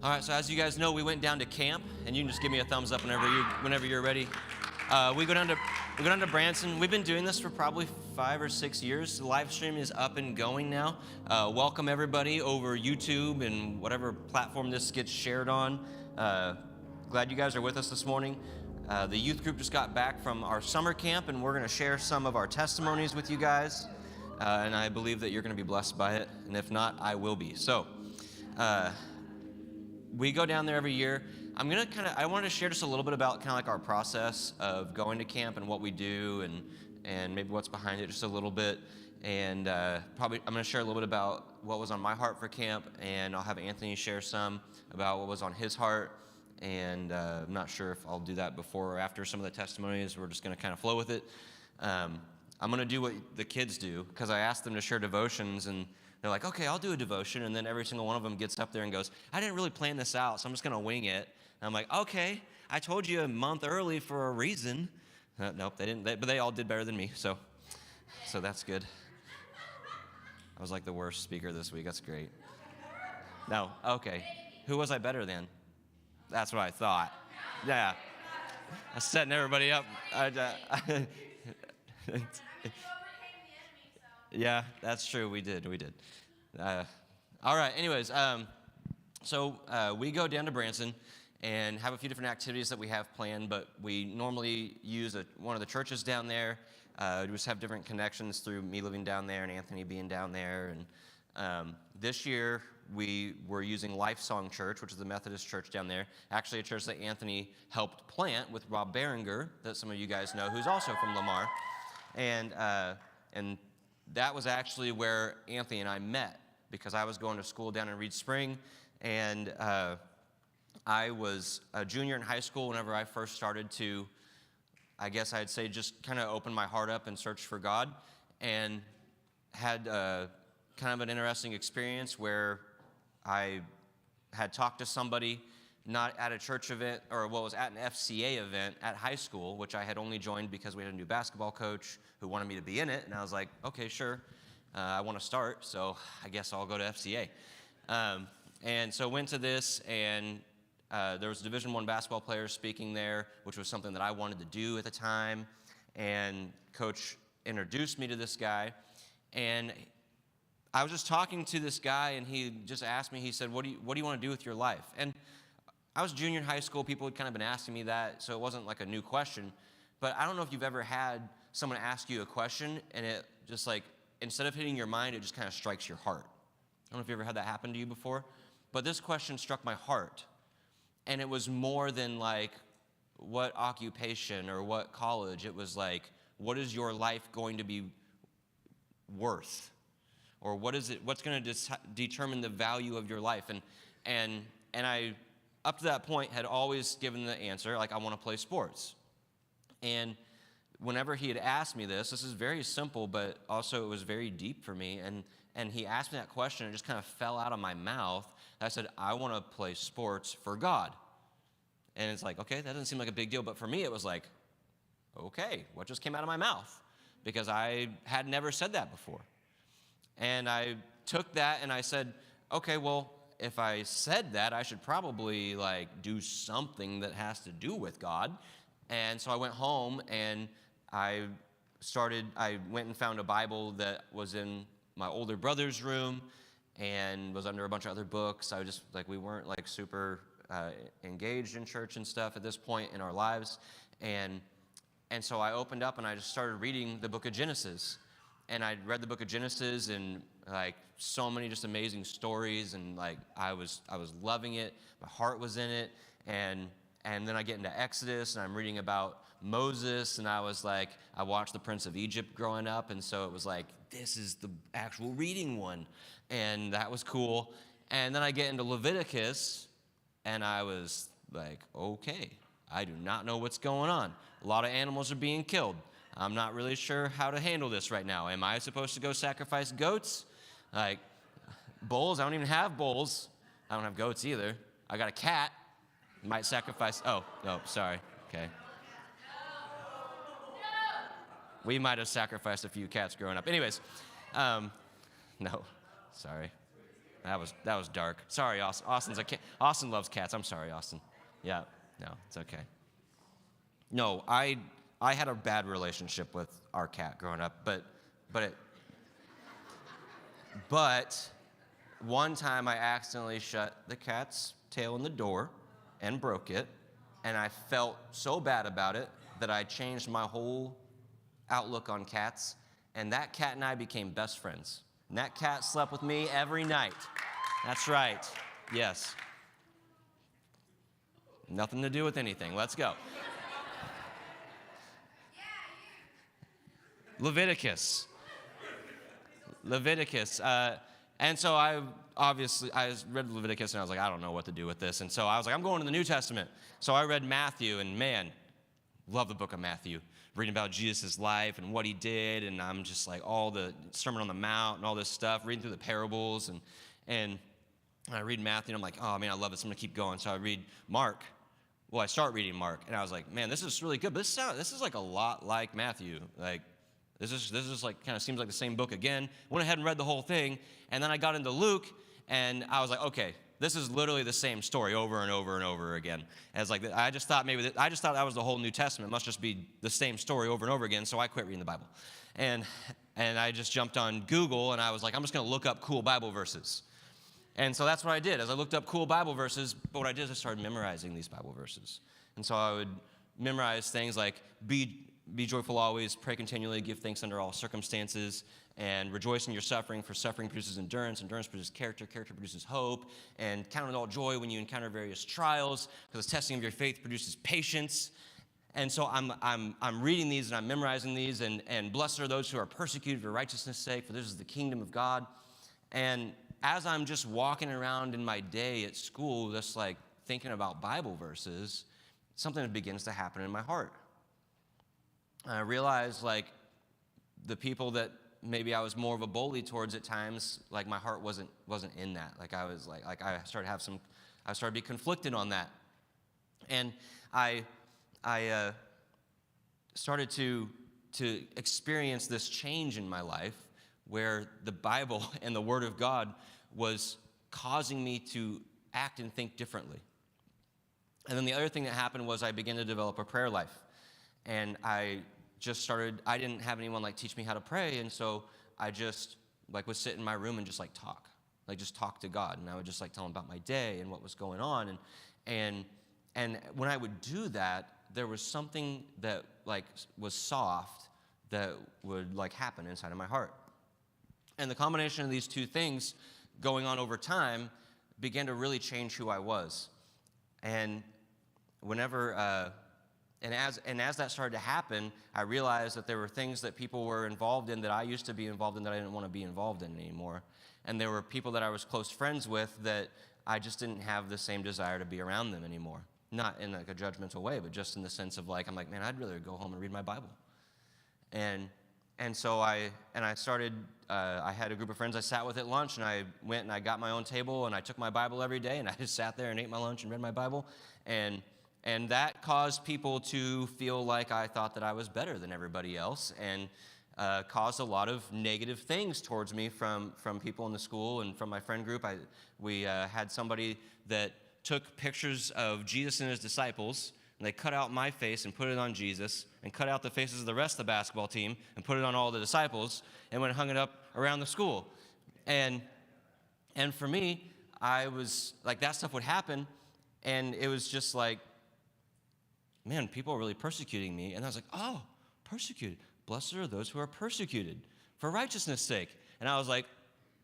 All right, so as you guys know, we went down to camp, and you can just give me a thumbs up whenever you're ready. We go down to Branson. We've been doing this for probably 5 or 6 years. The live stream is up and going now. Welcome everybody over YouTube and whatever platform this gets shared on. Glad you guys are with us this morning. The youth group just got back from our summer camp, and we're going to share some of our testimonies with you guys. And I believe that you're going to be blessed by it, and if not, I will be. So. We go down there every year. I wanted to share just a little bit about kind of like our process of going to camp and what we do and maybe what's behind it just a little bit. And probably I'm going to share a little bit about what was on my heart for camp, and I'll have Anthony share some about what was on his heart. And I'm not sure if I'll do that before or after some of the testimonies. We're just going to kind of flow with it. I'm going to do what the kids do because I asked them to share devotions, and they're like, okay, I'll do a devotion. And then every single one of them gets up there and goes, I didn't really plan this out, so I'm just going to wing it. And I'm like, okay, I told you a month early for a reason. Nope, they didn't. But they all did better than me, so that's good. I was like the worst speaker this week. That's great. No, okay. Who was I better than? That's what I thought. Yeah. I was setting everybody up. Yeah, that's true. We did. All right. Anyways, so we go down to Branson and have a few different activities that we have planned, but we normally use one of the churches down there. We just have different connections through me living down there and Anthony being down there. And this year we were using Lifesong Church, which is the Methodist church down there. Actually, a church that Anthony helped plant with Rob Berenger, that some of you guys know, who's also from Lamar, and that was actually where Anthony and I met, because I was going to school down in Reed Spring, and I was a junior in high school whenever I first started to, I guess I'd say, just kind of open my heart up and search for God, and had kind of an interesting experience where I had talked to somebody, not at a church event, or what was at an FCA event at high school, which I had only joined because we had a new basketball coach who wanted me to be in it, and I was like, okay, sure, I want to start, so I guess I'll go to FCA. And so went to this, and there was Division I basketball players speaking there, which was something that I wanted to do at the time, and Coach introduced me to this guy, and I was just talking to this guy, and he just asked me, he said, what do you want to do with your life? And I was junior in high school. People had kind of been asking me that, so it wasn't like a new question. But I don't know if you've ever had someone ask you a question, and it just like, instead of hitting your mind, it just kind of strikes your heart. I don't know if you ever had that happen to you before, but this question struck my heart. And it was more than like, what occupation or what college. It was like, what is your life going to be worth? Or what's going to determine the value of your life? And I, up to that point, had always given the answer, like, I want to play sports. And whenever he had asked me this is very simple, but also it was very deep for me. And he asked me that question, and it just kind of fell out of my mouth. I said, I want to play sports for God. And it's like, okay, that doesn't seem like a big deal. But for me, it was like, okay, what just came out of my mouth? Because I had never said that before. And I took that and I said, okay, well, if I said that, I should probably like do something that has to do with God. And so I went home and I went and found a Bible that was in my older brother's room and was under a bunch of other books. I just, like, we weren't like super engaged in church and stuff at this point in our lives. And so I opened up and I just started reading the book of Genesis. And I read the book of Genesis, and like so many just amazing stories, and like I was loving it. My heart was in it. And then I get into Exodus, and I'm reading about Moses, and I was like, I watched The Prince of Egypt growing up, and so it was like, this is the actual reading one, and that was cool. And then I get into Leviticus, and I was like, okay, I do not know what's going on. A lot of animals are being killed. I'm not really sure how to handle this right now. Am I supposed to go sacrifice goats? Like, bulls? I don't even have bulls. I don't have goats either. I got a cat. Might sacrifice. Oh, no, sorry. Okay. We might have sacrificed a few cats growing up. Anyways, no, sorry. That was dark. Sorry, Austin. Austin loves cats. I'm sorry, Austin. Yeah, no, it's okay. No, I had a bad relationship with our cat growing up, but one time I accidentally shut the cat's tail in the door and broke it, and I felt so bad about it that I changed my whole outlook on cats, and that cat and I became best friends. And that cat slept with me every night. That's right. Yes. Nothing to do with anything. Let's go. Leviticus. And so I read Leviticus, and I was like, I don't know what to do with this. And so I was like, I'm going to the New Testament. So I read Matthew, and man, love the book of Matthew. Reading about Jesus' life and what he did, and I'm just like all the Sermon on the Mount and all this stuff, reading through the parables, and I read Matthew, and I'm like, oh man, I love this. I'm gonna keep going. So I read Mark. Well, I start reading Mark, and I was like, man, this is really good. But this is like a lot like Matthew. Like this is like kind of seems like the same book again. Went ahead and read the whole thing, and then I got into Luke, and I was like, okay, this is literally the same story over and over and over again. As like I just thought that was the whole New Testament. It must just be the same story over and over again. So I quit reading the Bible, and I just jumped on Google, and I was like, I'm just going to look up cool Bible verses. And so that's what I did. As I looked up cool Bible verses, but what I did is I started memorizing these Bible verses. And so I would memorize things like be joyful always, pray continually, give thanks under all circumstances, and rejoice in your suffering, for suffering produces endurance, endurance produces character, character produces hope, and count it all joy when you encounter various trials, because the testing of your faith produces patience. And so I'm reading these and I'm memorizing these, and blessed are those who are persecuted for righteousness' sake, for this is the kingdom of God. And as I'm just walking around in my day at school, just like thinking about Bible verses, something begins to happen in my heart. I realized like the people that maybe I was more of a bully towards at times, like my heart wasn't in that. Like I was like I started to be conflicted on that. And I started to experience this change in my life where the Bible and the Word of God was causing me to act and think differently. And then the other thing that happened was I began to develop a prayer life. And I didn't have anyone like teach me how to pray, and so I just like would sit in my room and just like talk to God. And I would just like tell him about my day and what was going on. And when I would do that, there was something that like was soft that would like happen inside of my heart. And the combination of these two things going on over time began to really change who I was. And as that started to happen, I realized that there were things that people were involved in that I used to be involved in that I didn't want to be involved in anymore. And there were people that I was close friends with that I just didn't have the same desire to be around them anymore. Not in like a judgmental way, but just in the sense of like, I'm like, man, I'd rather go home and read my Bible. And so I started, I had a group of friends I sat with at lunch, and I went and I got my own table, and I took my Bible every day, and I just sat there and ate my lunch and read my Bible. And that caused people to feel like I thought that I was better than everybody else, and caused a lot of negative things towards me from people in the school and from my friend group. We had somebody that took pictures of Jesus and his disciples, and they cut out my face and put it on Jesus, and cut out the faces of the rest of the basketball team and put it on all the disciples, and went and hung it up around the school. And for me, I was like, that stuff would happen, and it was just like, man, people are really persecuting me. And I was like, oh, persecuted. Blessed are those who are persecuted for righteousness' sake. And I was like,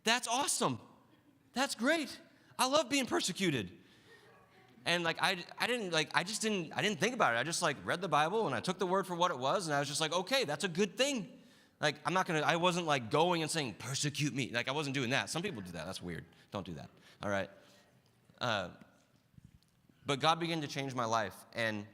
that's awesome. That's great. I love being persecuted. And like I didn't think about it. I just like read the Bible, and I took the word for what it was, and I was just like, okay, that's a good thing. Like I wasn't like going and saying, persecute me. Like I wasn't doing that. Some people do that. That's weird. Don't do that. All right. But God began to change my life, and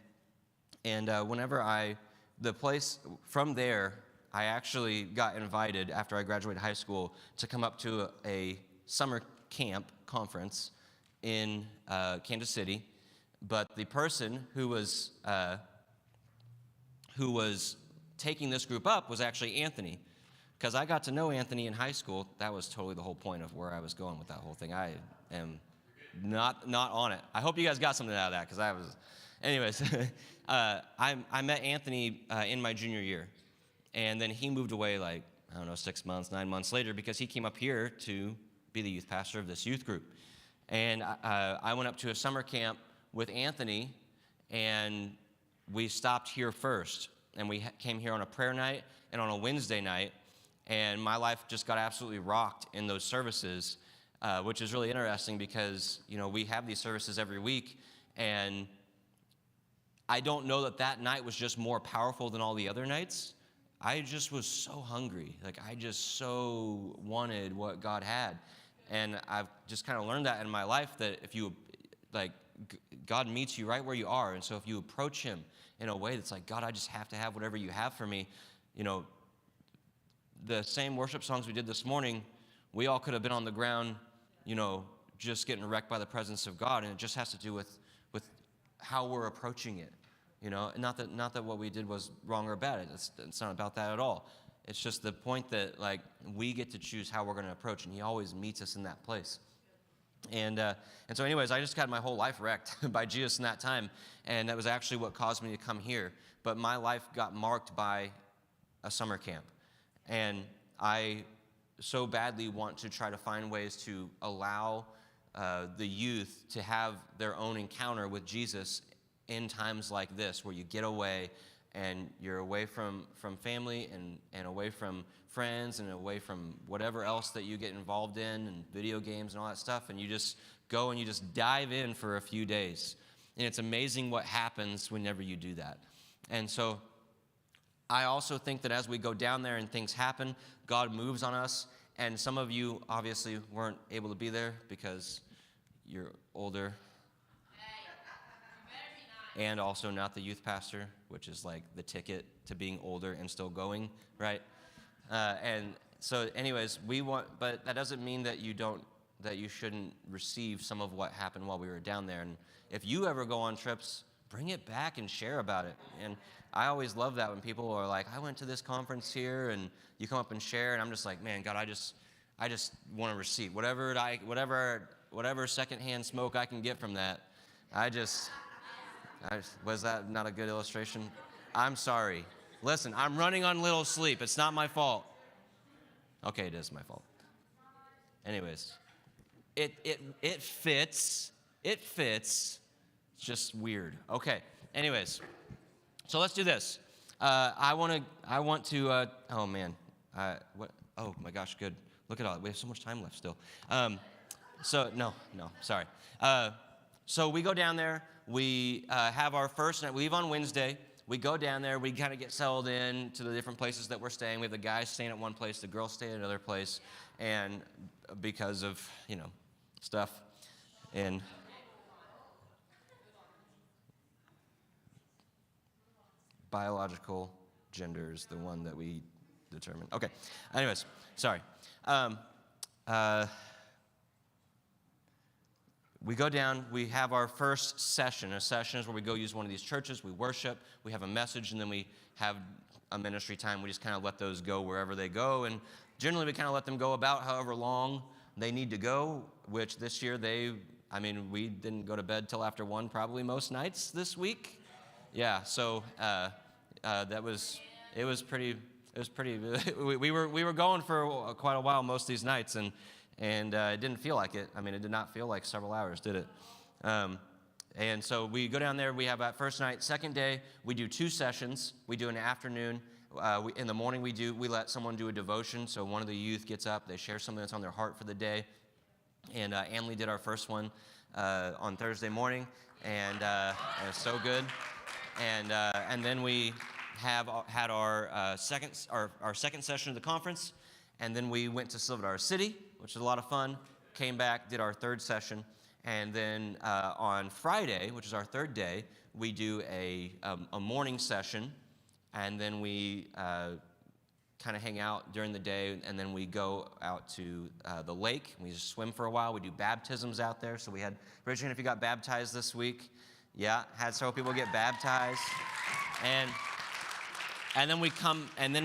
from there, I actually got invited after I graduated high school to come up to a summer camp conference in Kansas City. But the person who was taking this group up was actually Anthony, because I got to know Anthony in high school. That was totally the whole point of where I was going with that whole thing. I am not on it. I hope you guys got something out of that, because I was. Anyways, I met Anthony in my junior year, and then he moved away like, I don't know, 6 months, 9 months later, because he came up here to be the youth pastor of this youth group. And I went up to a summer camp with Anthony, and we stopped here first. And we came here on a prayer night and on a Wednesday night, and my life just got absolutely rocked in those services, which is really interesting because, we have these services every week, and I don't know that night was just more powerful than all the other nights. I just was so hungry. Like, I just so wanted what God had. And I've just kind of learned that in my life, that if you, God meets you right where you are. And so if you approach him in a way that's like, God, I just have to have whatever you have for me. The same worship songs we did this morning, we all could have been on the ground, just getting wrecked by the presence of God. And it just has to do with how we're approaching it. Not that what we did was wrong or bad. It's not about that at all. It's just the point that, we get to choose how we're going to approach, and he always meets us in that place. And so anyways, I just got my whole life wrecked by Jesus in that time, and that was actually what caused me to come here. But my life got marked by a summer camp, and I so badly want to try to find ways to allow the youth to have their own encounter with Jesus in times like this, where you get away and you're away from family and away from friends and away from whatever else that you get involved in and video games and all that stuff, and you just go and you just dive in for a few days. And it's amazing what happens whenever you do that. And so I also think that as we go down there and things happen, God moves on us. And some of you obviously weren't able to be there because you're older. And also not the youth pastor, which is like the ticket to being older and still going, right? And so anyways, but that doesn't mean that you shouldn't receive some of what happened while we were down there. And if you ever go on trips, bring it back and share about it. And I always love that when people are like, I went to this conference here, and you come up and share, and I'm just like, man, God, I just want to receive whatever secondhand smoke I can get from that. Was that not a good illustration? I'm sorry. Listen, I'm running on little sleep. It's not my fault. Okay, it is my fault. Anyways, it fits. It fits. It's just weird. Okay. Anyways, so let's do this. I want to. Oh man. What? Oh my gosh. Good. Look at all. We have so much time left still. No. Sorry. So we go down there. We have our first night. We leave on Wednesday. We go down there. We kind of get settled in to the different places that we're staying. We have the guys staying at one place, the girls stay at another place, and because of stuff and biological gender is the one that we determine. Okay. Anyways, sorry. We go down, we have our first session. A session is where we go use one of these churches, we worship, we have a message, and then we have a ministry time. We just kind of let those go wherever they go. And generally we kind of let them go about however long they need to go, which this year we didn't go to bed till after 1 probably most nights this week. Yeah, so it was pretty, we were going for quite a while most of these nights, and it didn't feel like it. It did not feel like several hours, did it? And so we go down there. We have that first night. Second day, we do 2 sessions. We do an afternoon. In the morning, we let someone do a devotion. So one of the youth gets up. They share something that's on their heart for the day. And Emily did our first one on Thursday morning, and it was so good. And then we had our second session of the conference. And then we went to Silver City, which was a lot of fun, came back, did our 3rd session, and then on Friday, which is our 3rd day, we do a morning session, and then we kind of hang out during the day, and then we go out to the lake. We just swim for a while. We do baptisms out there. So we had, raise your hand if you got baptized this week. Yeah, had several people get baptized. And And then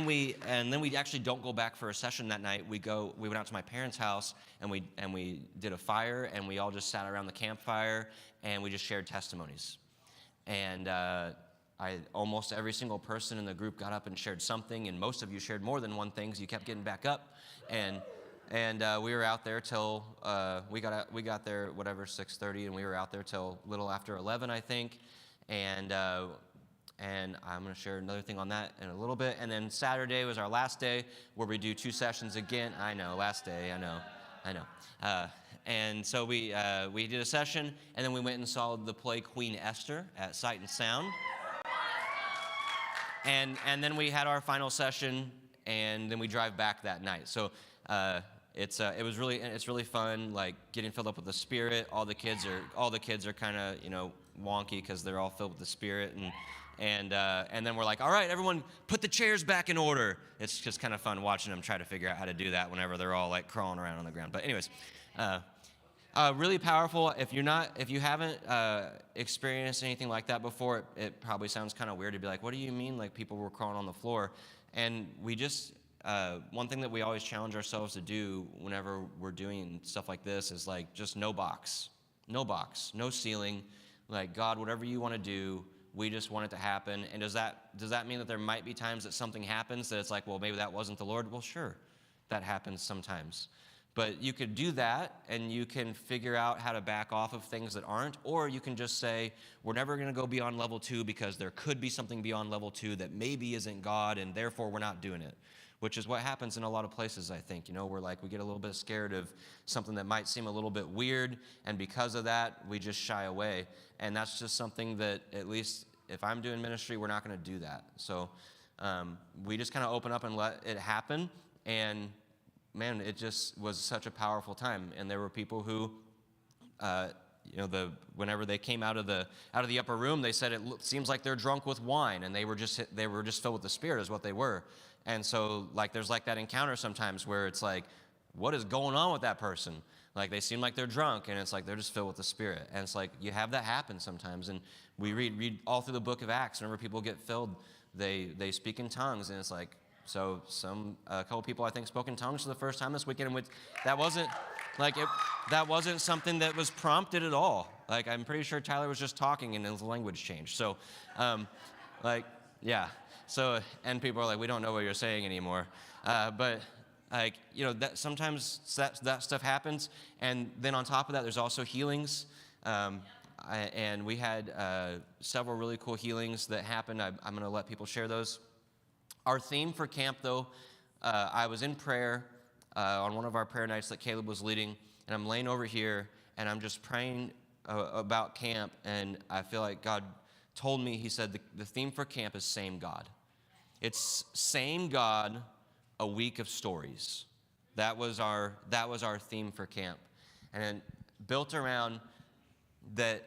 we actually don't go back for a session that night. We went out to my parents' house, and we did a fire, and we all just sat around the campfire, and we just shared testimonies. And almost every single person in the group got up and shared something, and most of you shared more than one thing, so you kept getting back up. And we were out there till we got there 6:30, and we were out there till little after 11, I think. And I'm going to share another thing on that in a little bit. And then Saturday was our last day, where we do 2 sessions again. I know, last day. I know. And so we did a session, and then we went and saw the play Queen Esther at Sight and Sound. And then we had our final session, and then we drive back that night. So it's really fun, like getting filled up with the Spirit. All the kids are kind of wonky because they're all filled with the Spirit, and then we're like, all right, everyone, put the chairs back in order. It's just kind of fun watching them try to figure out how to do that whenever they're all like crawling around on the ground. But anyways, really powerful. If you haven't experienced anything like that before, it probably sounds kind of weird to be like, what do you mean like people were crawling on the floor? And we just one thing that we always challenge ourselves to do whenever we're doing stuff like this is like just no box, no ceiling. Like, God, whatever you want to do, we just want it to happen. And does that mean that there might be times that something happens that it's like, well, maybe that wasn't the Lord? Well, sure, that happens sometimes. But you could do that, and you can figure out how to back off of things that aren't, or you can just say, we're never going to go beyond level 2 because there could be something beyond level 2 that maybe isn't God, and therefore we're not doing it, which is what happens in a lot of places, I think. We're like, we get a little bit scared of something that might seem a little bit weird, and because of that, we just shy away. And that's just something that, at least if I'm doing ministry, we're not going to do that. So we just kind of open up and let it happen, and man, it just was such a powerful time. And there were people who, whenever they came out of the upper room, they said it seems like they're drunk with wine, and they were just filled with the Spirit, is what they were. And so, like, there's like that encounter sometimes where it's like, what is going on with that person? Like, they seem like they're drunk, and it's like they're just filled with the Spirit. And it's like you have that happen sometimes. And we read all through the book of Acts. Whenever people get filled, they speak in tongues, and it's like. So a couple people, I think, spoke in tongues for the first time this weekend, and that wasn't something that was prompted at all. Like, I'm pretty sure Tyler was just talking and his language changed. So, yeah. So, and people are like, we don't know what you're saying anymore. But that sometimes that stuff happens. And then on top of that, there's also healings. And we had several really cool healings that happened. I'm going to let people share those. Our theme for camp, though, I was in prayer on one of our prayer nights that Caleb was leading, and I'm laying over here, and I'm just praying about camp, and I feel like God told me, he said, the theme for camp is same God. It's same God, a week of stories. That was our theme for camp. And built around that,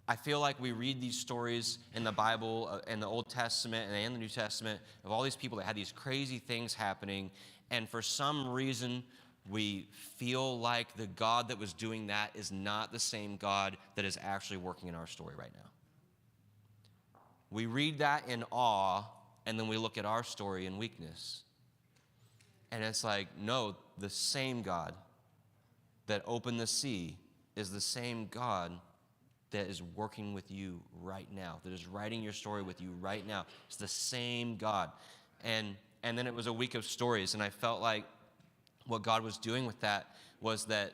I feel like we read these stories in the Bible, in the Old Testament and in the New Testament, of all these people that had these crazy things happening, and for some reason, we feel like the God that was doing that is not the same God that is actually working in our story right now. We read that in awe, and then we look at our story in weakness. And it's like, no, the same God that opened the sea is the same God that is working with you right now, that is writing your story with you right now. It's the same God. And then it was a week of stories, and I felt like what God was doing with that was that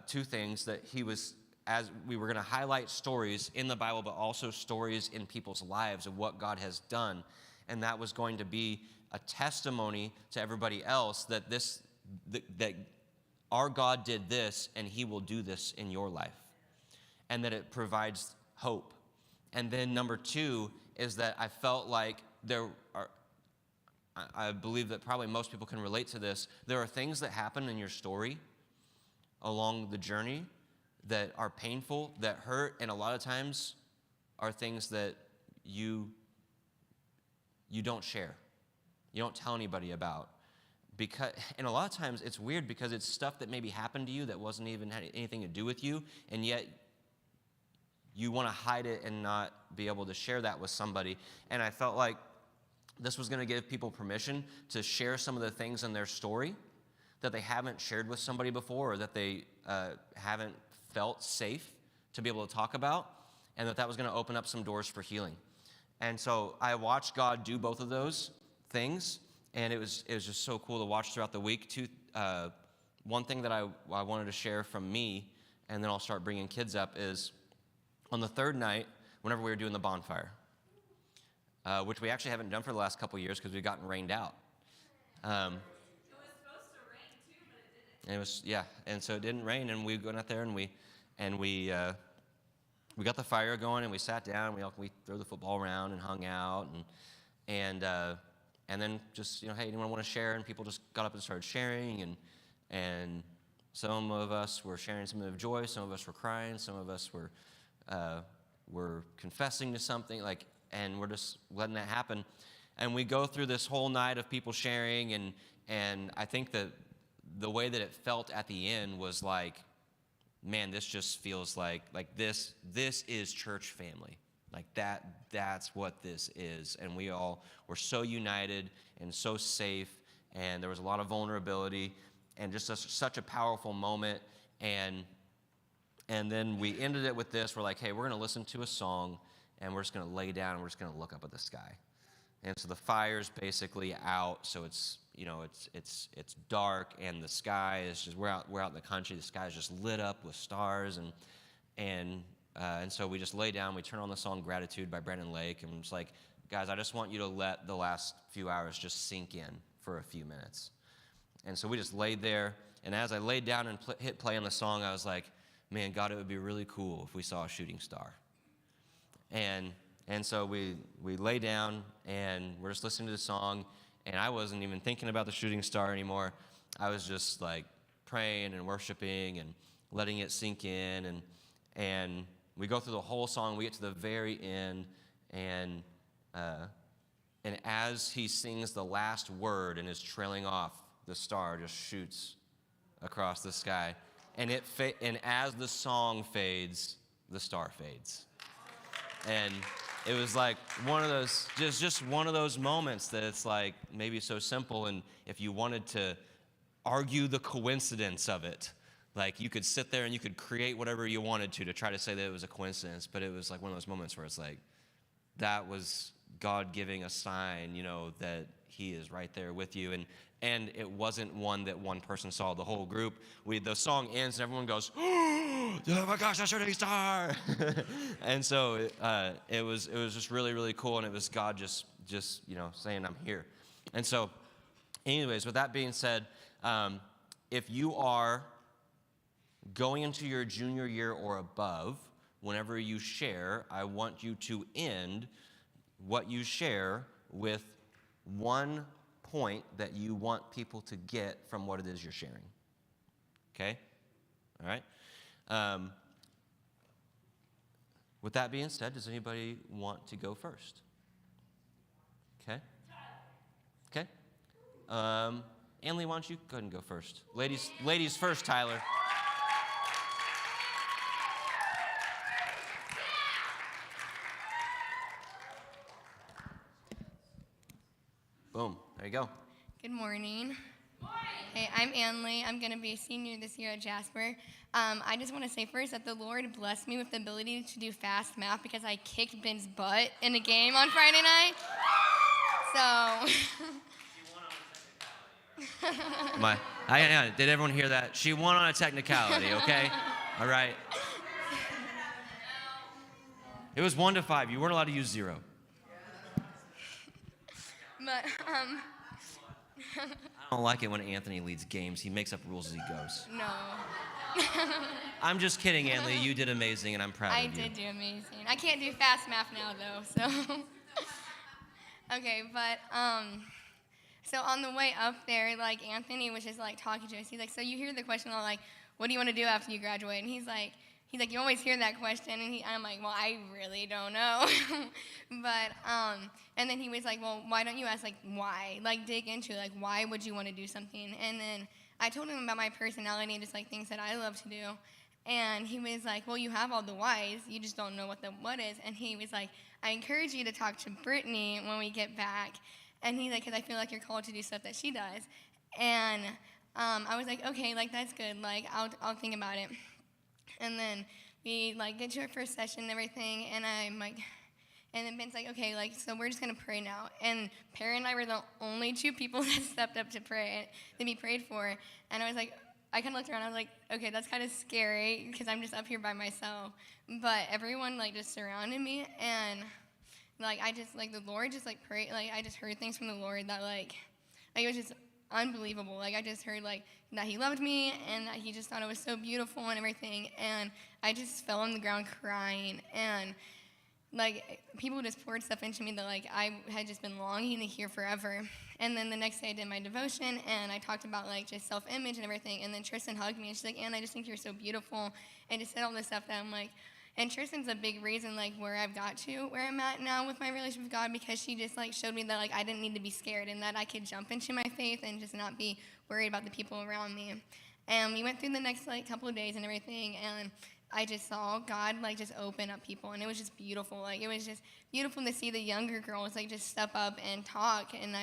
two things, that he was, as we were going to highlight stories in the Bible, but also stories in people's lives of what God has done. And that was going to be a testimony to everybody else that that our God did this, and he will do this in your life. And that it provides hope. And then number 2 is that I felt like I believe that probably most people can relate to this. There are things that happen in your story along the journey that are painful, that hurt, and a lot of times are things that you don't share. You don't tell anybody about. And a lot of times it's weird because it's stuff that maybe happened to you that wasn't even had anything to do with you, and yet you want to hide it and not be able to share that with somebody. And I felt like this was going to give people permission to share some of the things in their story that they haven't shared with somebody before, or that they haven't felt safe to be able to talk about, and that was going to open up some doors for healing. And so I watched God do both of those things, and it was just so cool to watch throughout the week. One thing that I wanted to share from me, and then I'll start bringing kids up, is on the third night, whenever we were doing the bonfire, which we actually haven't done for the last couple of years because we've gotten rained out. It was supposed to rain too, but it didn't. And so it didn't rain, and we went out there and we got the fire going, and we sat down. We threw the football around and hung out, and then just hey, anyone want to share? And people just got up and started sharing, and some of us were sharing some of the joy, some of us were crying, some of us were confessing to something, and we're just letting that happen. And we go through this whole night of people sharing, and I think that the way that it felt at the end was like, man, this just feels like this is church family. That's what this is. And we all were so united and so safe, and there was a lot of vulnerability and just such a powerful moment. And then we ended it with this. We're like, hey, we're going to listen to a song, and we're just going to lay down, and we're just going to look up at the sky. And so the fire's basically out, so it's dark, and the sky is just, we're out in the country, the sky is just lit up with stars, and so we just lay down, we turn on the song Gratitude by Brandon Lake, and it's like, guys, I just want you to let the last few hours just sink in for a few minutes. And so we just laid there, and as I laid down and hit play on the song, I was like, man, God, it would be really cool if we saw a shooting star. And so we lay down, and we're just listening to the song, and I wasn't even thinking about the shooting star anymore. I was just praying and worshiping and letting it sink in, and we go through the whole song. We get to the very end, and as he sings the last word and is trailing off, the star just shoots across the sky, and as the song fades, the star fades. And it was like one of those, just one of those moments that it's maybe so simple, and if you wanted to argue the coincidence of it, you could sit there and you could create whatever you wanted to try to say that it was a coincidence, but it was one of those moments where it's that was God giving a sign, that he is right there with you. And it wasn't one that one person saw. The whole group, the song ends and everyone goes, oh my gosh, that's a shooting star. And so it was just really, really cool. And it was God just saying, I'm here. And so anyways, with that being said, if you are going into your junior year or above, whenever you share, I want you to end what you share with one point that you want people to get from what it is you're sharing. Okay? All right? With that being said, does anybody want to go first? Okay? Okay? Annalie, why don't you go ahead and go first? Ladies first, Tyler. Boom. There you go. Good morning. Hey, I'm Annalie. I'm going to be a senior this year at Jasper. I just want to say first that the Lord blessed me with the ability to do fast math because I kicked Ben's butt in a game on Friday night. So. Did everyone hear that? She won on a technicality, okay? All right. It was 1 to 5. You weren't allowed to use 0. But, I don't like it when Anthony leads games. He makes up rules as he goes. No. I'm just kidding, Annalie. You did amazing, and I'm proud of you. I did do amazing. I can't do fast math now, though, so. Okay, but, so on the way up there, Anthony was just, talking to us. He's like, so you hear the question, what do you want to do after you graduate? And he's like, you always hear that question, and I'm like, well, I really don't know. But, and then he was like, well, why don't you ask, why? Dig into, why would you want to do something? And then I told him about my personality and just, things that I love to do. And he was like, well, you have all the whys, you just don't know what the what is. And he was like, I encourage you to talk to Brittany when we get back. And he's like, because I feel like you're called to do stuff that she does. And I was like, okay, like, that's good. Like, I'll think about it. And then we, like, get to our first session and everything, and I'm like, and then Ben's like, okay, like, so we're just going to pray now. And Perry and I were the only two people that stepped up to pray, to be prayed for. And I was like, I kind of looked around, I was like, okay, that's kind of scary because I'm just up here by myself. But everyone, like, just surrounded me, and, like, I just, like, the Lord just, like, prayed, like, I just heard things from the Lord that, like, it was just unbelievable. Like, I just heard, like, that he loved me and that he just thought it was so beautiful and everything. And I just fell on the ground crying. And, like, people just poured stuff into me that, like, I had just been longing to hear forever. And then the next day I did my devotion, and I talked about, like, just self-image and everything. And then Tristan hugged me, and she's like, Ann, I just think you're so beautiful. And just said all this stuff that I'm like, and Tristan's a big reason, like, where I've got to, where I'm at now with my relationship with God, because she just, like, showed me that, like, I didn't need to be scared and that I could jump into my faith and just not be worried about the people around me. And we went through the next, like, couple of days and everything, and I just saw God, like, just open up people, and it was just beautiful. Like, it was just beautiful to see the younger girls, like, just step up and talk, and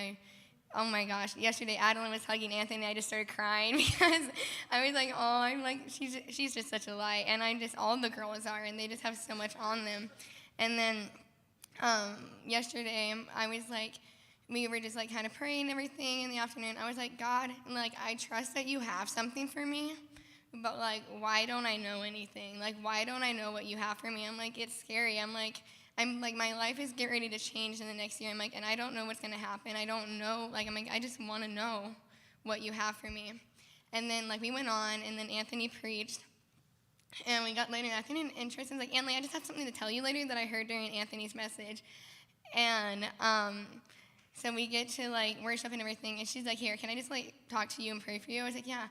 oh my gosh, yesterday Adeline was hugging Anthony, and I just started crying because I was like, oh, I'm like, she's just such a light, and all the girls are, and they just have so much on them. And then yesterday I was like, we were just, like, kind of praying and everything in the afternoon. I was like, God, like, I trust that you have something for me, but, like, why don't I know anything? Like, why don't I know what you have for me? I'm like, it's scary. I'm like, my life is getting ready to change in the next year. I'm like, and I don't know what's going to happen. I don't know. Like, I'm like, I just want to know what you have for me. And then, like, we went on, and then Anthony preached. And we got later in the afternoon, and Tristan's like, Anley, I just have something to tell you later that I heard during Anthony's message. And so we get to, like, worship and everything, and she's like, here, can I just, like, talk to you and pray for you? I was like, yeah.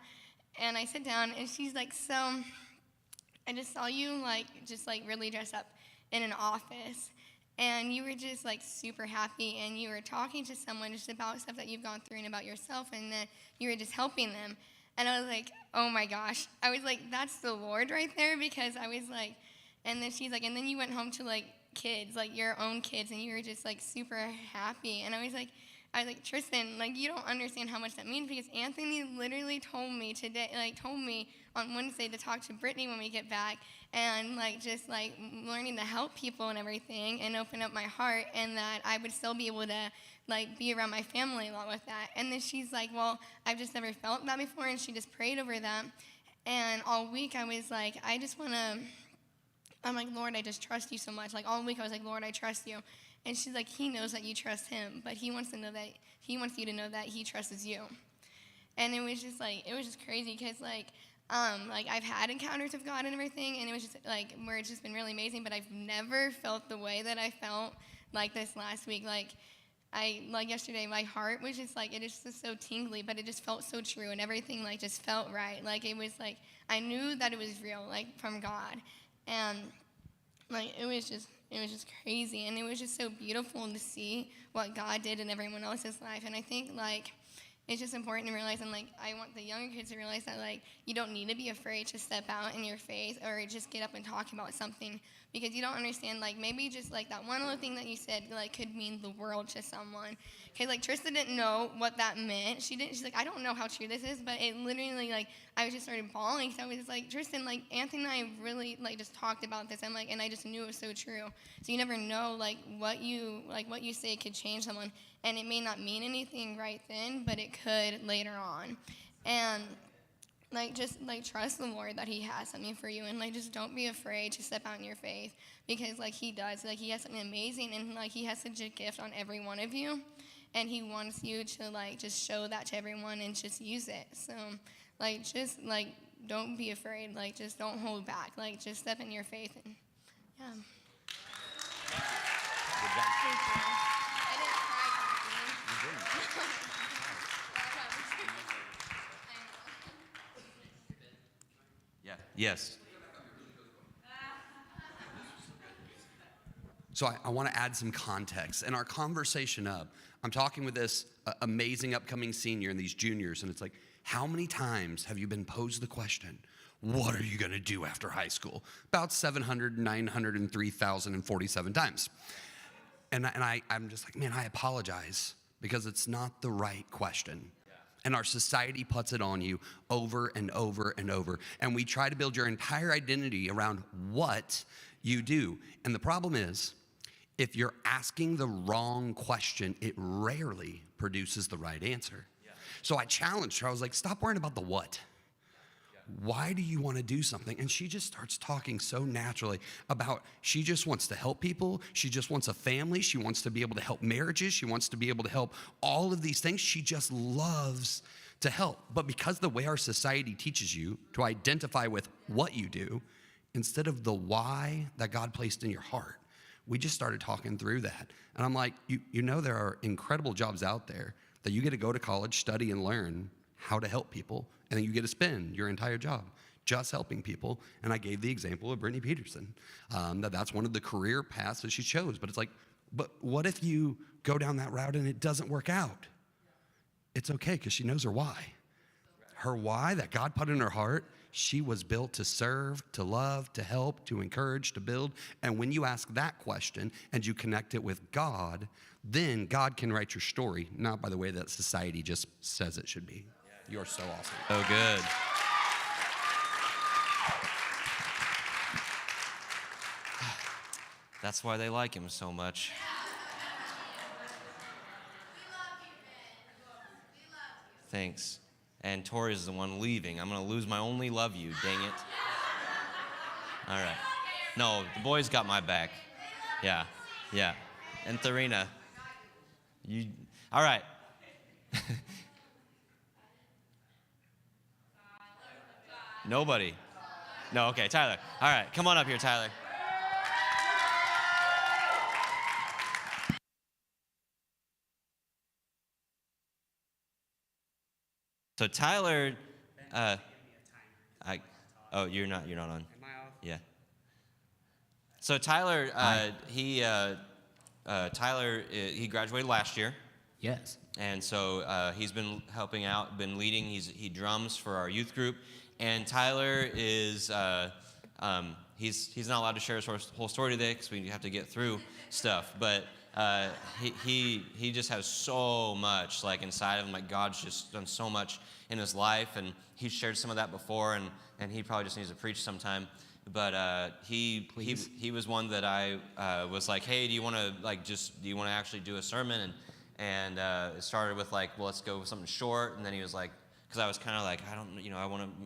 And I sit down, and she's like, so I just saw you, like, just, like, really dressed up in an office, and you were just, like, super happy, and you were talking to someone just about stuff that you've gone through and about yourself, and that you were just helping them. And I was like, oh my gosh. I was like, that's the Lord right there, because I was like, and then she's like, and then you went home to, like, kids, like, your own kids, and you were just, like, super happy. And I was like, Tristan, like, you don't understand how much that means, because Anthony literally told me today, like, told me on Wednesday to talk to Brittany when we get back, and, like, just, like, learning to help people and everything and open up my heart, and that I would still be able to, like, be around my family a lot with that. And then she's like, well, I've just never felt that before, and she just prayed over that. And all week I was like, I'm like, Lord, I just trust you so much. Like, all week I was like, Lord, I trust you. And she's like, he knows that you trust him, but he wants you to know that he trusts you. And it was just, like, it was just crazy, because, like, I've had encounters with God and everything, and it was just, like, where it's just been really amazing, but I've never felt the way that I felt, like, this last week. Like, yesterday, my heart was just, like, it is just so tingly, but it just felt so true, and everything, like, just felt right. Like, it was, like, I knew that it was real, like, from God. And, like, it was just crazy, and it was just so beautiful to see what God did in everyone else's life. And I think, like, it's just important to realize, and, like, I want the younger kids to realize that, like, you don't need to be afraid to step out in your faith or just get up and talk about something, because you don't understand, like, maybe just, like, that one little thing that you said, like, could mean the world to someone. Okay, like, Trista didn't know what that meant. She's like, I don't know how true this is, but it literally, like, I just started bawling. So I was like, Tristan, like, Anthony and I really, like, just talked about this. I'm like, and I just knew it was so true. So you never know, like, what you say could change someone, and it may not mean anything right then, but it could later on. And, like, just, like, trust the Lord that he has something for you, and, like, just don't be afraid to step out in your faith, because, like, he does. Like, he has something amazing, and, like, he has such a gift on every one of you, and he wants you to, like, just show that to everyone and just use it. So, like, just, like, don't be afraid. Like, just don't hold back. Like, just step in your faith, and, yeah. Good job. Thank you. I didn't cry completely. You didn't. Yeah. Yes. So I want to add some context and our conversation up. I'm talking with this amazing upcoming senior and these juniors, and it's like, how many times have you been posed the question, what are you going to do after high school? About 903,047 times. And I'm just like, man, I apologize, because it's not the right question. And our society puts it on you over and over and over. And we try to build your entire identity around what you do. And the problem is, if you're asking the wrong question, it rarely produces the right answer. So I challenged her. I was like, stop worrying about the what. Why do you want to do something? And she just starts talking so naturally about she just wants to help people. She just wants a family. She wants to be able to help marriages. She wants to be able to help all of these things. She just loves to help. But because the way our society teaches you to identify with what you do instead of the why that God placed in your heart, we just started talking through that. And I'm like, you know, there are incredible jobs out there that you get to go to college, study, and learn how to help people, and then you get to spend your entire job just helping people. And I gave the example of Brittany Peterson, that's one of the career paths that she chose. But it's like, but what if you go down that route and it doesn't work out? It's okay, because she knows her why. Her why that God put in her heart, she was built to serve, to love, to help, to encourage, to build. And when you ask that question and you connect it with God, then God can write your story, not by the way that society just says it should be. You're so awesome. So good. That's why they like him so much. Thanks. And Tori's the one leaving. I'm going to lose my only love you, dang it. All right. No, the boys got my back. Yeah. And Tharina, you, all right. Nobody. No, okay, Tyler. All right, come on up here, Tyler. So Tyler, you're not on. Am I off? Yeah. So Tyler, he graduated last year. Yes. And so he's been helping out, been leading. He drums for our youth group. And Tyler is, he's not allowed to share his whole story today because we have to get through stuff. But he just has so much like inside of him. Like God's just done so much in his life, and he's shared some of that before. And he probably just needs to preach sometime. But he was one that I was like, hey, do you want to actually do a sermon? And it started with like, well, let's go with something short. And then he was like, because I was kind of like,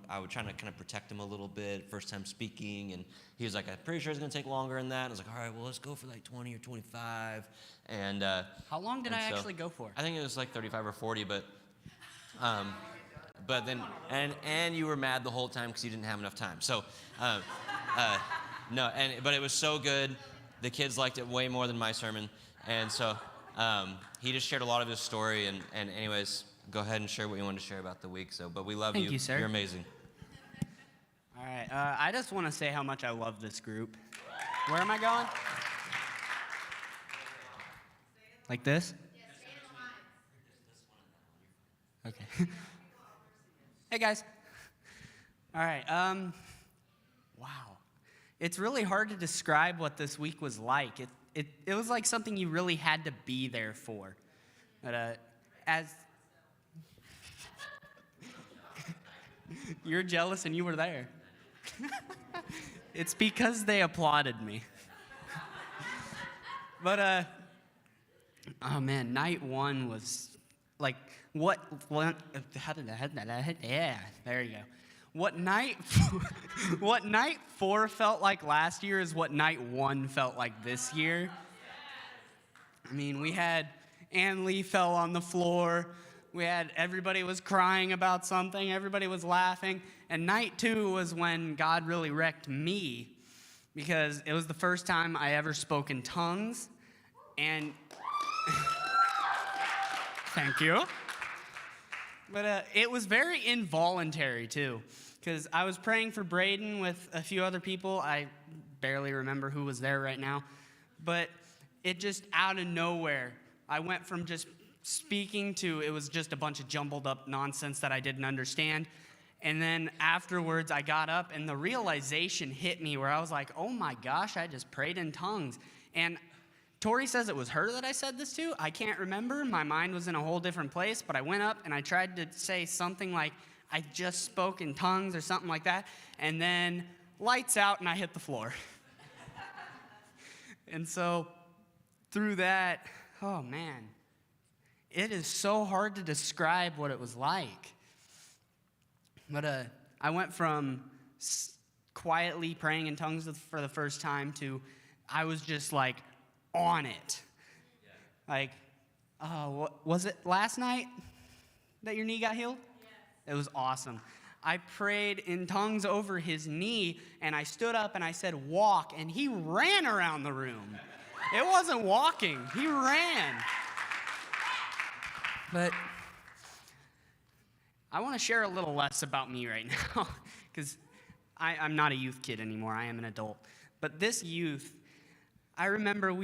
I was trying to kind of protect him a little bit, first time speaking. And he was like, I'm pretty sure it's going to take longer than that. And I was like, all right, well, let's go for like 20 or 25. And How long did I actually go for? I think it was like 35 or 40, but then, and you were mad the whole time because you didn't have enough time. So, but it was so good. The kids liked it way more than my sermon. And so he just shared a lot of his story. And anyways, go ahead and share what you wanted to share about the week. So, but we love you. Thank you, sir. You're amazing. All right. I just want to say how much I love this group. Where am I going? Like this? Okay. Hey, guys. All right. Wow. It's really hard to describe what this week was like. It was like something you really had to be there for. But as you're jealous and you were there. It's because they applauded me. But oh man, night one was like yeah, there you go. What night 4 felt like last year is what night 1 felt like this year. I mean, we had Ann Lee fell on the floor. We had everybody was crying about something. Everybody was laughing. And night 2 was when God really wrecked me, because it was the first time I ever spoke in tongues. And thank you. But it was very involuntary too, because I was praying for Braden with a few other people. I barely remember who was there right now. But it just out of nowhere, I went from just speaking to it was just a bunch of jumbled up nonsense that I didn't understand. And then afterwards I got up and the realization hit me where I was like, oh my gosh, I just prayed in tongues. And Tori says it was her that I said this to. I can't remember. My mind was in a whole different place, but I went up and I tried to say something like, I just spoke in tongues or something like that, and then lights out and I hit the floor. And so through that, oh man, it is so hard to describe what it was like. But I went from quietly praying in tongues for the first time to I was just like on it. Yeah. Like, was it last night that your knee got healed? Yes. It was awesome. I prayed in tongues over his knee, and I stood up and I said, walk, and he ran around the room. It wasn't walking, he ran. But I want to share a little less about me right now, because I'm not a youth kid anymore, I am an adult. But this youth, I remember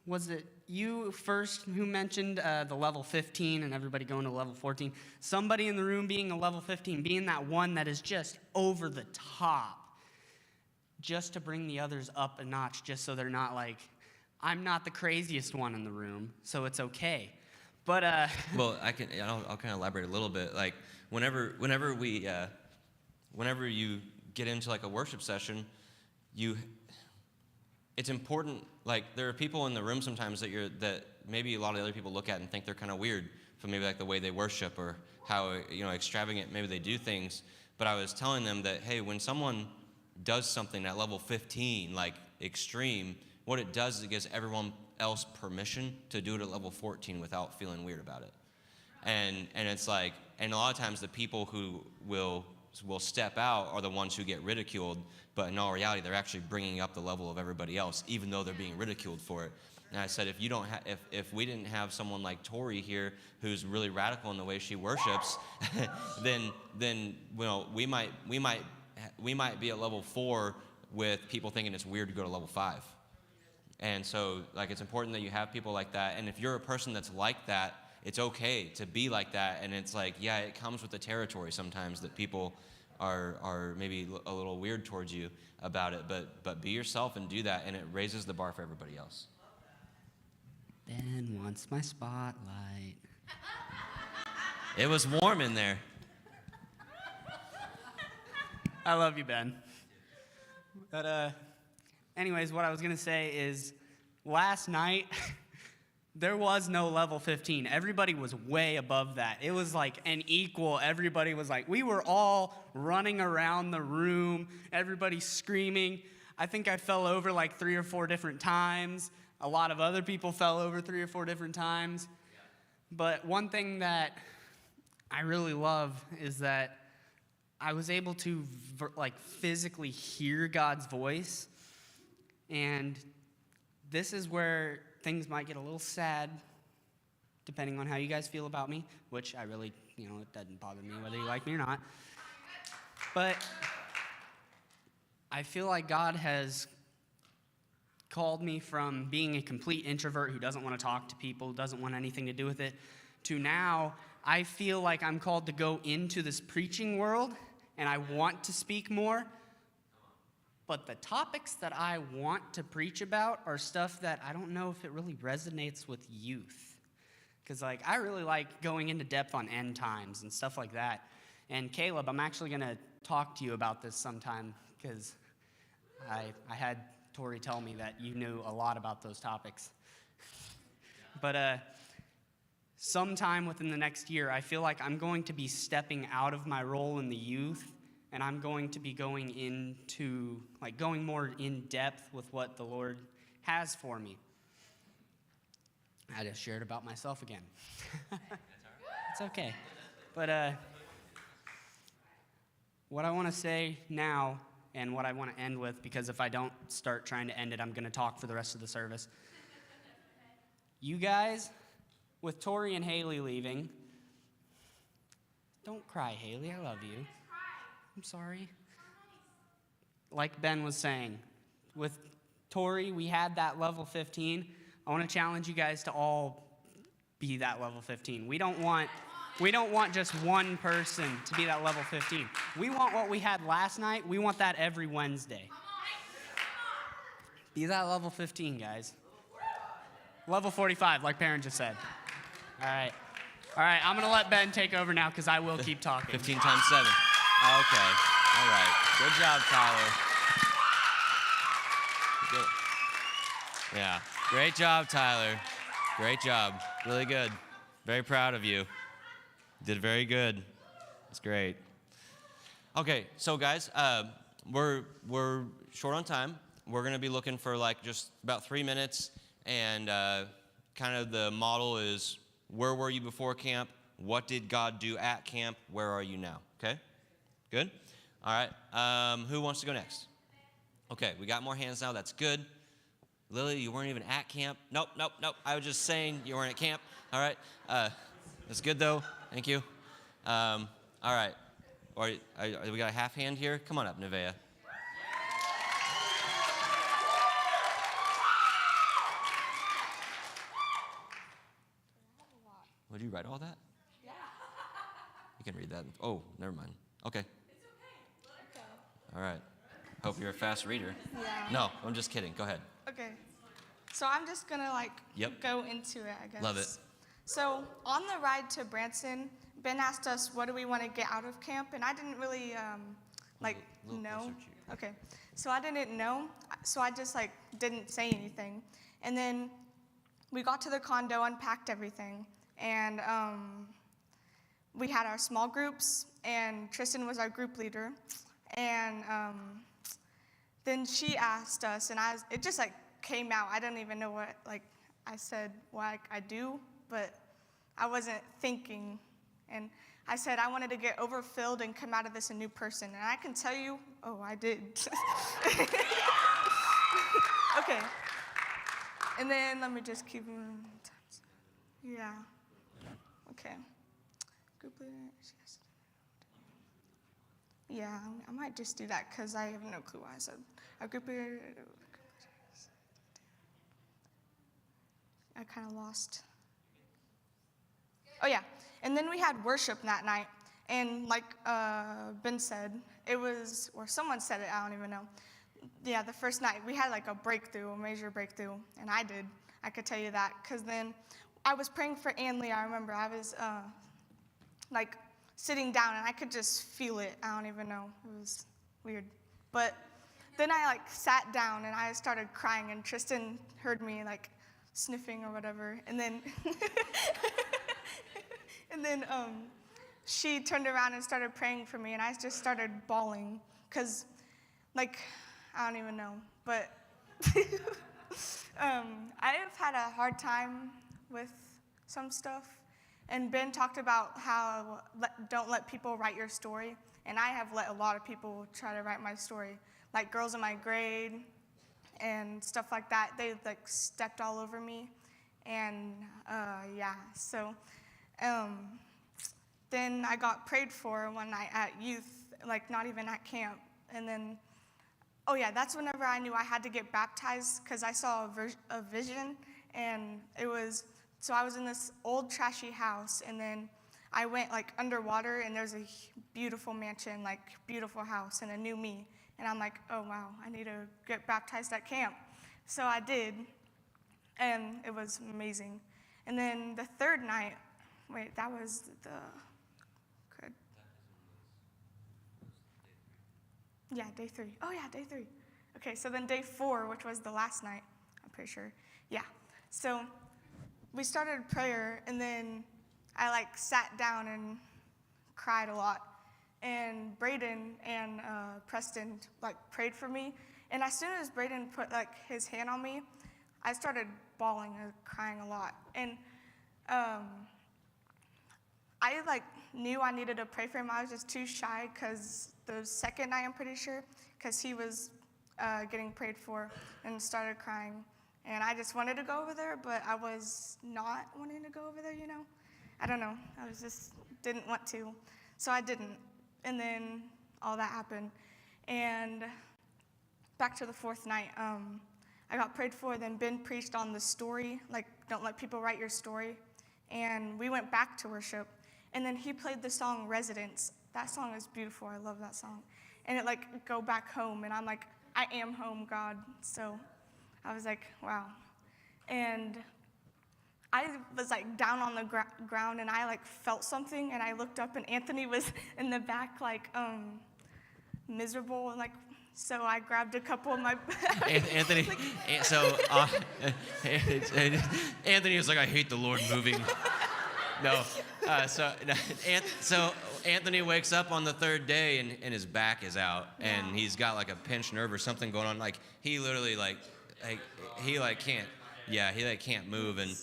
was it you first who mentioned the level 15 and everybody going to level 14? Somebody in the room being a level 15, being that one that is just over the top, just to bring the others up a notch, just so they're not like, I'm not the craziest one in the room, so it's okay. But well, I'll kind of elaborate a little bit. Like whenever you get into like a worship session, it's important. Like there are people in the room sometimes that maybe a lot of the other people look at and think they're kind of weird for maybe like the way they worship or how extravagant maybe they do things. But I was telling them that, hey, when someone does something at level 15, like extreme, what it does is it gives everyone else permission to do it at level 14 without feeling weird about it. And it's like, and a lot of times the people who will step out are the ones who get ridiculed, but in all reality, they're actually bringing up the level of everybody else, even though they're being ridiculed for it. And I said, if we didn't have someone like Tori here, who's really radical in the way she worships, then we might be at level 4 with people thinking it's weird to go to level 5. And so, like, it's important that you have people like that. And if you're a person that's like that, it's okay to be like that. And it's like, yeah, it comes with the territory sometimes that people are maybe a little weird towards you about it. But be yourself and do that, and it raises the bar for everybody else. Ben wants my spotlight. It was warm in there. I love you, Ben. But anyways, what I was going to say is last night, there was no level 15. Everybody was way above that. It was like an equal. Everybody was like, we were all running around the room, everybody screaming. I think I fell over like 3 or 4 different times. A lot of other people fell over 3 or 4 different times. But one thing that I really love is that I was able to physically hear God's voice. And this is where things might get a little sad, depending on how you guys feel about me, which I really, it doesn't bother me whether you like me or not. But I feel like God has called me from being a complete introvert who doesn't want to talk to people, doesn't want anything to do with it, to now I feel like I'm called to go into this preaching world, and I want to speak more. But the topics that I want to preach about are stuff that I don't know if it really resonates with youth. Because I really like going into depth on end times and stuff like that. And Caleb, I'm actually going to talk to you about this sometime, because I had Tori tell me that you knew a lot about those topics. But sometime within the next year, I feel like I'm going to be stepping out of my role in the youth, and I'm going to be going into, going more in depth with what the Lord has for me. I just shared about myself again. It's okay. But what I want to say now, and what I want to end with, because if I don't start trying to end it, I'm going to talk for the rest of the service. You guys, with Tori and Haley leaving, don't cry, Haley, I love you. I'm sorry. Like Ben was saying, with Tori, we had that level 15. I want to challenge you guys to all be that level 15. We don't want just one person to be that level 15. We want what we had last night. We want that every Wednesday. Be that level 15, guys. Level 45, like Perrin just said. All right. All right, I'm going to let Ben take over now because I will keep talking. 15 times 7. Okay. All right. Good job, Tyler. Good. Yeah. Great job, Tyler. Great job. Really good. Very proud of you. Did very good. That's great. Okay, so guys, we're short on time. We're going to be looking for like just about 3 minutes, and kind of the model is, where were you before camp? What did God do at camp? Where are you now? Okay? Good? All right. Who wants to go next? Okay, we got more hands now. That's good. Lily, you weren't even at camp. Nope. I was just saying you weren't at camp. All right. That's good, though. Thank you. All right. We got a half hand here. Come on up, Nevaeh. Would you write all that? Yeah. You can read that. Oh, never mind. Okay. It's okay. Let it go. All right. Hope you're a fast reader. Yeah. No, I'm just kidding. Go ahead. Okay. So I'm just gonna Yep. go into it, I guess. Love it. So on the ride to Branson, Ben asked us what do we want to get out of camp, and I didn't really little know. closer to you. Okay. So I didn't know, so I just didn't say anything, and then we got to the condo, unpacked everything, and we had our small groups, and Tristan was our group leader, and then she asked us, and it just came out. I don't even know what I said what I do, but I wasn't thinking, and I said I wanted to get overfilled and come out of this a new person, and I can tell you, I did. Okay, and then let me just keep moving. Yeah. Okay. Group leader. Yeah, I might just do that because I have no clue why I said a group leader. I kind of lost. Oh yeah, and then we had worship that night, and like Ben said, it was, or someone said it, I don't even know. Yeah, the first night we had a breakthrough, a major breakthrough, and I did. I could tell you that, because then I was praying for Ann-Lee. I remember I was sitting down, and I could just feel it. I don't even know. It was weird. But then I sat down, and I started crying, and Tristan heard me sniffing or whatever, and then she turned around and started praying for me, and I just started bawling, because I don't even know, but I have had a hard time with some stuff. And Ben talked about how don't let people write your story. And I have let a lot of people try to write my story. Like girls in my grade and stuff like that. They stepped all over me. And yeah, so then I got prayed for one night at youth, not even at camp. And then, oh yeah, that's whenever I knew I had to get baptized, because I saw a vision, and it was, so I was in this old trashy house, and then I went underwater, and there's a beautiful mansion, beautiful house, and a new me. And I'm like, oh wow, I need to get baptized at camp. So I did, and it was amazing. And then the third night, wait, that was the, good. Yeah, day 3. Oh yeah, day 3. Okay, so then day 4, which was the last night, I'm pretty sure. Yeah, so we started prayer, and then I sat down and cried a lot. And Braden and Preston prayed for me. And as soon as Braden put his hand on me, I started bawling and crying a lot. And I knew I needed to pray for him. I was just too shy, because the second night, I'm pretty sure, because he was getting prayed for and started crying. And I just wanted to go over there, but I was not wanting to go over there, I don't know. I was just didn't want to. So I didn't. And then all that happened. And back to the 4th night, I got prayed for. Then Ben preached on the story, don't let people write your story. And we went back to worship. And then he played the song Residence. That song is beautiful. I love that song. And it go back home. And I'm like, I am home, God. So I was like, wow. And I was like down on the ground, and I like felt something, and I looked up, and Anthony was in the back like miserable, and like, so I grabbed a couple of my Anthony, Anthony was like, I hate the Lord moving. No, so Anthony wakes up on the third day and his back is out, and he's got like a pinched nerve or something going on. Like he literally can't move, and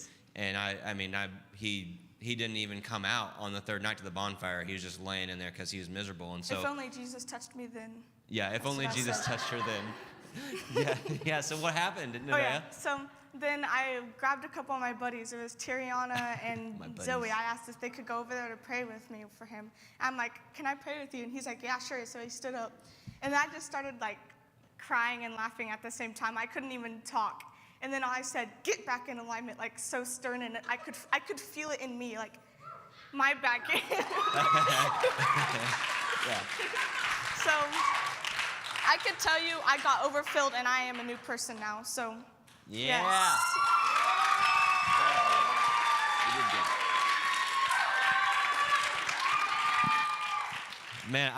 he didn't even come out on the third night to the bonfire. He was just laying in there because he was miserable, and so. If only Jesus touched me then. Yeah, if only Jesus touched her then. Yeah. So what happened, Nevaeh? Oh yeah. So then I grabbed a couple of my buddies. It was Tiriana and Zoe. I asked if they could go over there to pray with me for him. I'm like, can I pray with you? And he's like, yeah, sure. So he stood up, and I just started like crying and laughing at the same time. I couldn't even talk. And then I said, get back in alignment, like so stern, and I could feel it in me, like my back. Yeah. So I could tell you I got overfilled, and I am a new person now. So Yeah. yes. You did good. Man,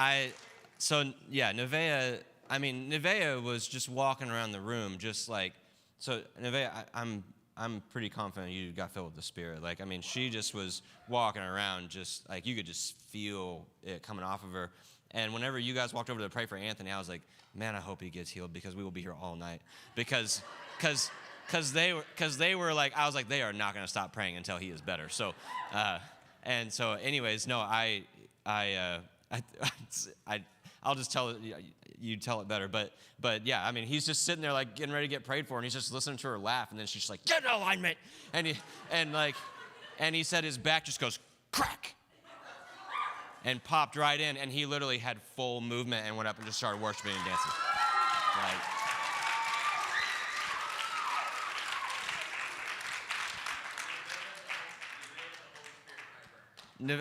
Nevaeh was just walking around the room just like, so Nevaeh, I'm pretty confident you got filled with the Spirit. Like, I mean, she just was walking around just like, you could just feel it coming off of her. And whenever you guys walked over to pray for Anthony, I was like, man, I hope he gets healed because we will be here all night. Because they were like, I was like, they are not going to stop praying until he is better. So, and so anyways, no, I'll just tell it, you tell it better. But yeah, I mean, he's just sitting there like getting ready to get prayed for, and he's just listening to her laugh, and then she's like, get in alignment. And he said his back just goes crack and popped right in, and he literally had full movement and went up and just started worshiping and dancing.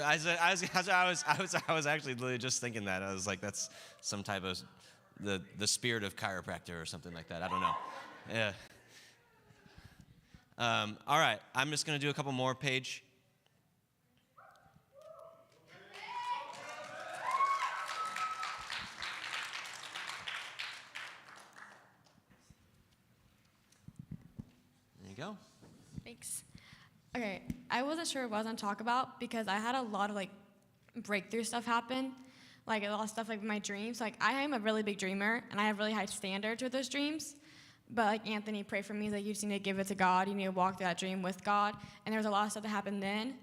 I was actually literally just thinking that. I was like, that's some type of the spirit of chiropractor or something like that. I don't know. Yeah. All right, I'm just gonna do a couple more page. There you go. Thanks. Okay, I wasn't sure what I was gonna talk about because I had a lot of like breakthrough stuff happen, like a lot of stuff like my dreams. Like I am a really big dreamer and I have really high standards with those dreams. But like Anthony prayed for me, he's like, you just need to give it to God. You need to walk through that dream with God. And there was a lot of stuff that happened then.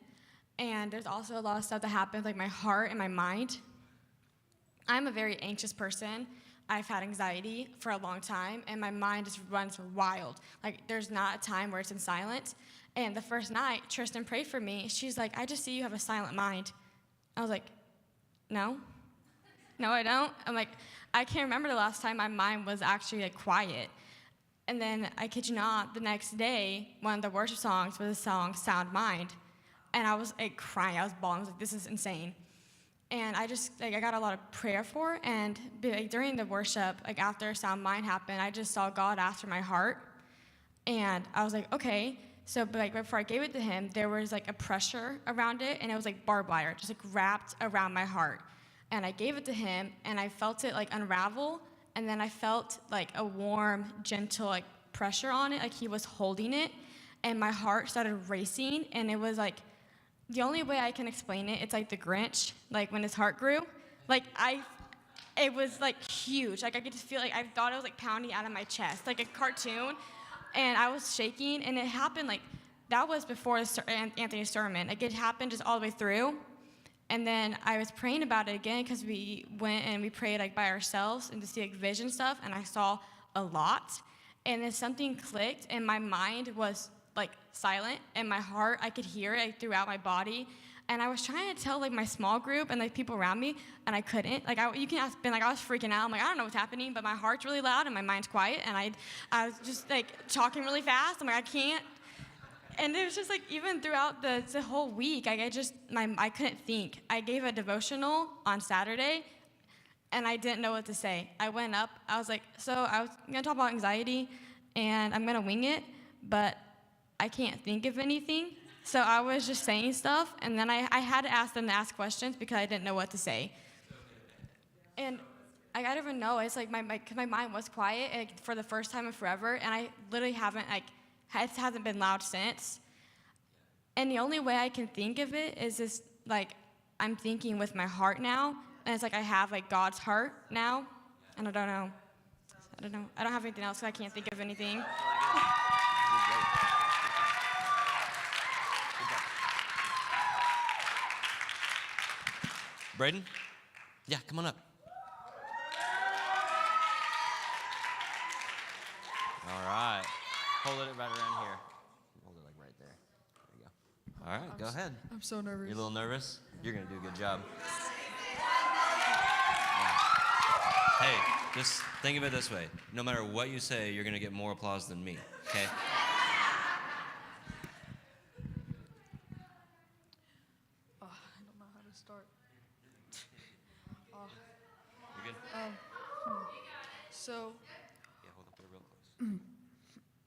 And there's also a lot of stuff that happened like my heart and my mind. I'm a very anxious person. I've had anxiety for a long time, and my mind just runs wild. Like, there's not a time where it's in silence. And the first night, Tristan prayed for me. She's like, I just see you have a silent mind. I was like, no, I don't. I'm like, I can't remember the last time my mind was actually like quiet. And then, I kid you not, the next day, one of the worship songs was the song Sound Mind. And I was like crying, I was bawling, I was like, this is insane. And I just, like, I got a lot of prayer for, and like, during the worship, like, after Sound Mind happened, I just saw God after my heart, and I was like, okay. So, but, like, before I gave it to him, there was, like, a pressure around it, and it was, like, barbed wire, just, like, wrapped around my heart. And I gave it to him, and I felt it, like, unravel, and then I felt, like, a warm, gentle, like, pressure on it, like he was holding it, and my heart started racing, and it was, like, the only way I can explain it, it's like the Grinch, like when his heart grew. Like it was like huge. Like I could just feel like, I thought it was like pounding out of my chest, like a cartoon. And I was shaking, and it happened like, that was before Anthony's sermon. Like it happened just all the way through. And then I was praying about it again because we went and we prayed like by ourselves and to see like vision stuff, and I saw a lot. And then something clicked, and my mind was like silent, and my heart, I could hear it like, throughout my body. And I was trying to tell like my small group and like people around me, and I couldn't. Like you can ask Ben, like I was freaking out. I'm like, I don't know what's happening, but my heart's really loud and my mind's quiet, and I was just like talking really fast. I'm like, I can't. And it was just like even throughout the whole week, like I couldn't think. I gave a devotional on Saturday, and I didn't know what to say. I went up. I was like, so I was gonna talk about anxiety, and I'm gonna wing it, but I can't think of anything. So I was just saying stuff, and then I had to ask them to ask questions because I didn't know what to say. And I don't even know. It's like my mind was quiet for the first time in forever, and I literally haven't, it hasn't been loud since. And the only way I can think of it is just, I'm thinking with my heart now, and it's like I have, God's heart now, and I don't know. I don't have anything else, so I can't think of anything. Braden? Yeah, come on up. All right. Hold it right around here. Hold it right there. There you go. All right, go ahead. I'm so nervous. You're a little nervous? You're going to do a good job. Hey, just think of it this way. No matter what you say, you're going to get more applause than me, okay? I don't know how to start. You good? So Yeah, hold up there real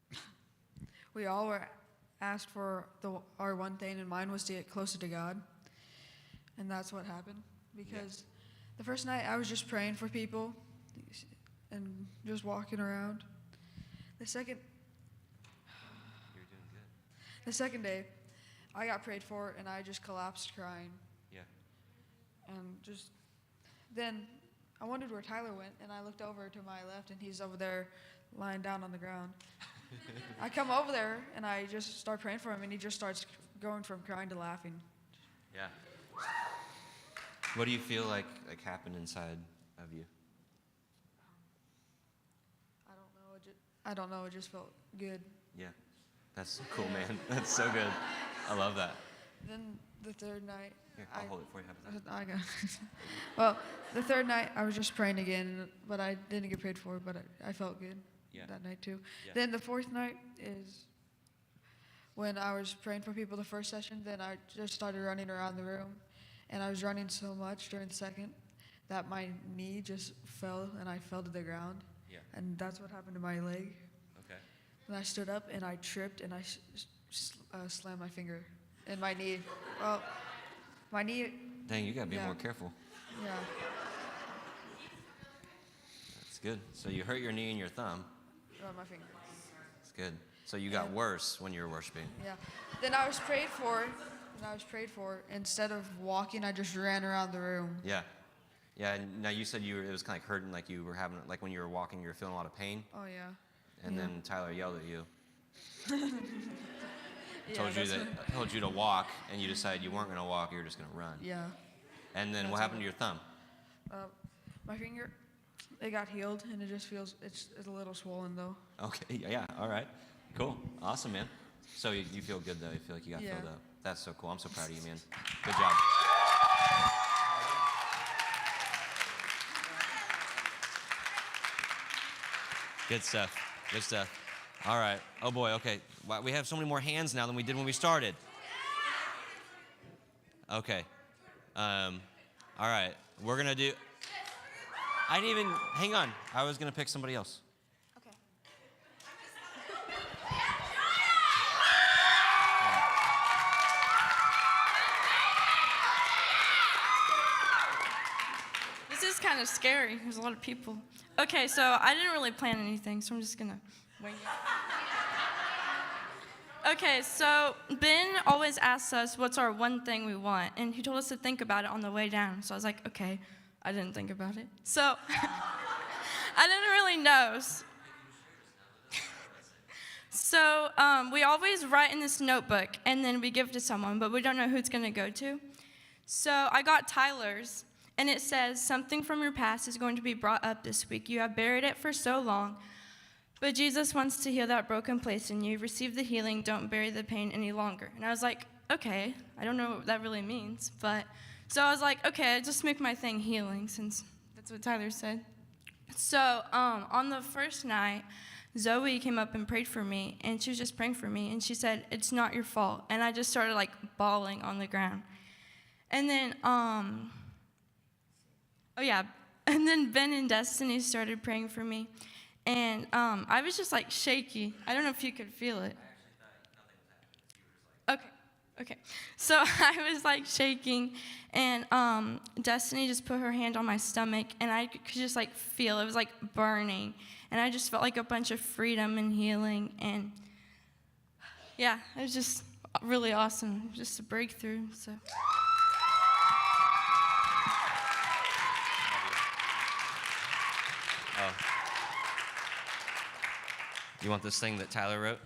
close. we all were asked for our one thing, and mine was to get closer to God. And that's what happened. Because the first night I was just praying for people and just walking around. The second You're doing good. the second day, I got prayed for, and I just collapsed crying. Yeah. And then I wondered where Tyler went, and I looked over to my left, and he's over there lying down on the ground. I come over there, and I just start praying for him, and he just starts going from crying to laughing. Yeah. What do you feel like happened inside of you? I don't know. It just felt good. Yeah. That's cool, man. That's so good. I love that. Then the third night, Here, I'll hold it for you. How about that? I got. Well, the third night I was just praying again, but I didn't get prayed for. But I felt good that night too. Yeah. Then the fourth night is when I was praying for people the first session. Then I just started running around the room, and I was running so much during the second that my knee just fell, and I fell to the ground. Yeah. And that's what happened to my leg. Okay. And I stood up, and I tripped, and I slammed my finger in my knee. Well, my knee. Dang, you gotta be Yeah. more careful. Yeah. That's good. So you hurt your knee and your thumb. My finger. That's good. So you got worse when you were worshiping. Yeah. Then I was prayed for. Instead of walking, I just ran around the room. Yeah. Yeah. And now you said it was kind of hurting, like you were having, like when you were walking, you were feeling a lot of pain. Oh yeah. And Yeah. then Tyler yelled at you. Yeah, told you to walk, and you decided you weren't gonna walk. You were just gonna run. Yeah. And then what happened to your thumb? My finger, it got healed, and it just feels it's a little swollen though. Okay. Yeah. All right. Cool. Awesome, man. So you feel good though. You feel like you got Yeah. filled up. That's so cool. I'm so proud of you, man. Good job. Good stuff. Good stuff. All right. Oh boy. Okay. Wow, we have so many more hands now than we did when we started. Okay. All right. We're gonna do. I didn't even. Hang on. I was gonna pick somebody else. Okay. This is kind of scary. There's a lot of people. Okay, so I didn't really plan anything, so I'm just gonna wing it. Okay, so Ben always asks us what's our one thing we want, and he told us to think about it on the way down. So I was like, okay, I didn't think about it. So I didn't really know. So we always write in this notebook, and then we give it to someone, but we don't know who it's gonna go to. So I got Tyler's, and it says, something from your past is going to be brought up this week. You have buried it for so long, but Jesus wants to heal that broken place in you. Receive the healing, don't bury the pain any longer. And I was like, okay, I don't know what that really means, but, so I was like, okay, I just make my thing healing, since that's what Tyler said. So on the first night, Zoe came up and prayed for me, and she was just praying for me, and she said, it's not your fault. And I just started like bawling on the ground. And then, and then Ben and Destiny started praying for me. And I was just like shaky. I don't know if you could feel it. Okay, so I was like shaking, and Destiny just put her hand on my stomach, and I could just like feel it was like burning, and I just felt like a bunch of freedom and healing, and yeah, it was just really awesome, just a breakthrough. So. Oh. You want this thing that Tyler wrote?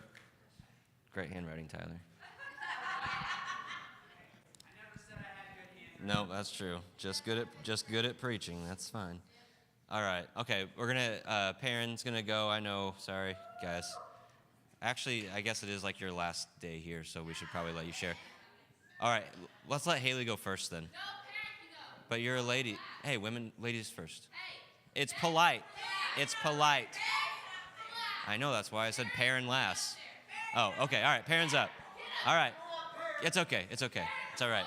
Great handwriting, Tyler. No, that's true. Just good at preaching. That's fine. All right. Okay, we're gonna. Perrin's gonna go. I know. Sorry, guys. Actually, I guess it is like your last day here, so we should probably let you share. All right. Let's let Haley go first then. But you're a lady. Hey, ladies first. It's polite. It's polite. I know. That's why I said Perrin last. Oh, okay. All right. Perrin's up. All right. It's okay. It's okay. It's all right.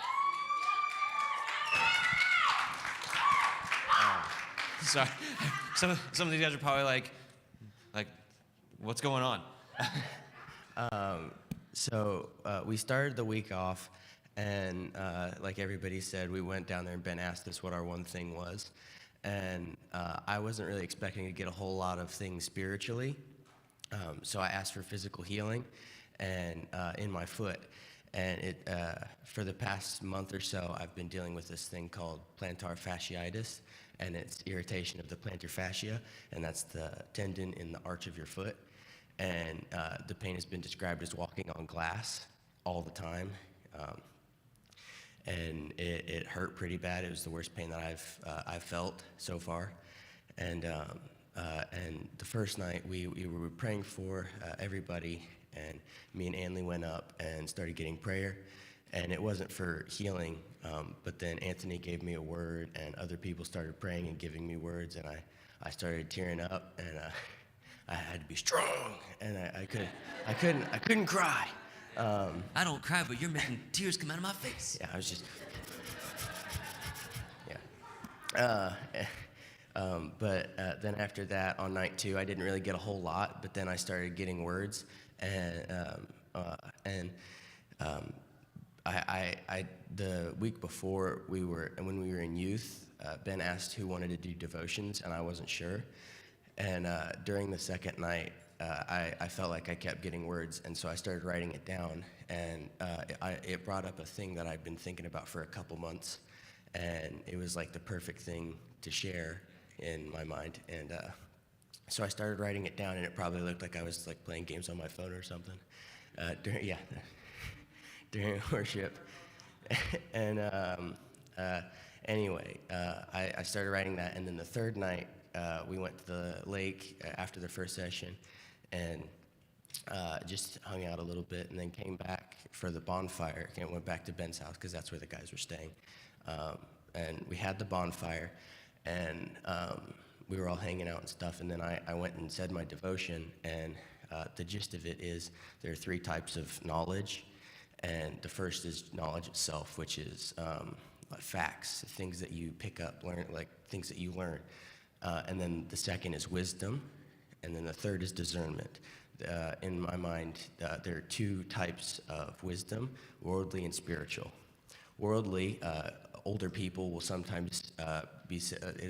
Sorry. Some of these guys are probably like, what's going on? So we started the week off, and like everybody said, we went down there and Ben asked us what our one thing was. And I wasn't really expecting to get a whole lot of things spiritually. So I asked for physical healing and in my foot. And for the past month or so, I've been dealing with this thing called plantar fasciitis, and it's irritation of the plantar fascia, and that's the tendon in the arch of your foot. And the pain has been described as walking on glass all the time. And it hurt pretty bad. It was the worst pain that I've felt so far. And the first night we were praying for everybody, and me and Anley went up and started getting prayer. And it wasn't for healing, but then Anthony gave me a word, and other people started praying and giving me words, and I started tearing up, and I had to be strong, and I couldn't cry. I don't cry, but you're making tears come out of my face. Yeah, I was just, yeah. But then after that, on night 2, I didn't really get a whole lot, but then I started getting words, and the week before when we were in youth, Ben asked who wanted to do devotions, and I wasn't sure. And during the second night, I felt like I kept getting words, and so I started writing it down, and it brought up a thing that I'd been thinking about for a couple months, and it was like the perfect thing to share in my mind. And so I started writing it down, and it probably looked like I was like playing games on my phone or something during worship. And anyway, I started writing that, and then the third night, we went to the lake after the first session, and just hung out a little bit, and then came back for the bonfire, and went back to Ben's house, because that's where the guys were staying. And we had the bonfire, and we were all hanging out and stuff, and then I went and said my devotion, and the gist of it is there are 3 types of knowledge, and the first is knowledge itself, which is facts, things that you pick up, learn, like things that you learn. And then the second is wisdom, and then the third is discernment. In my mind, there are 2 types of wisdom, worldly and spiritual. Worldly, older people will sometimes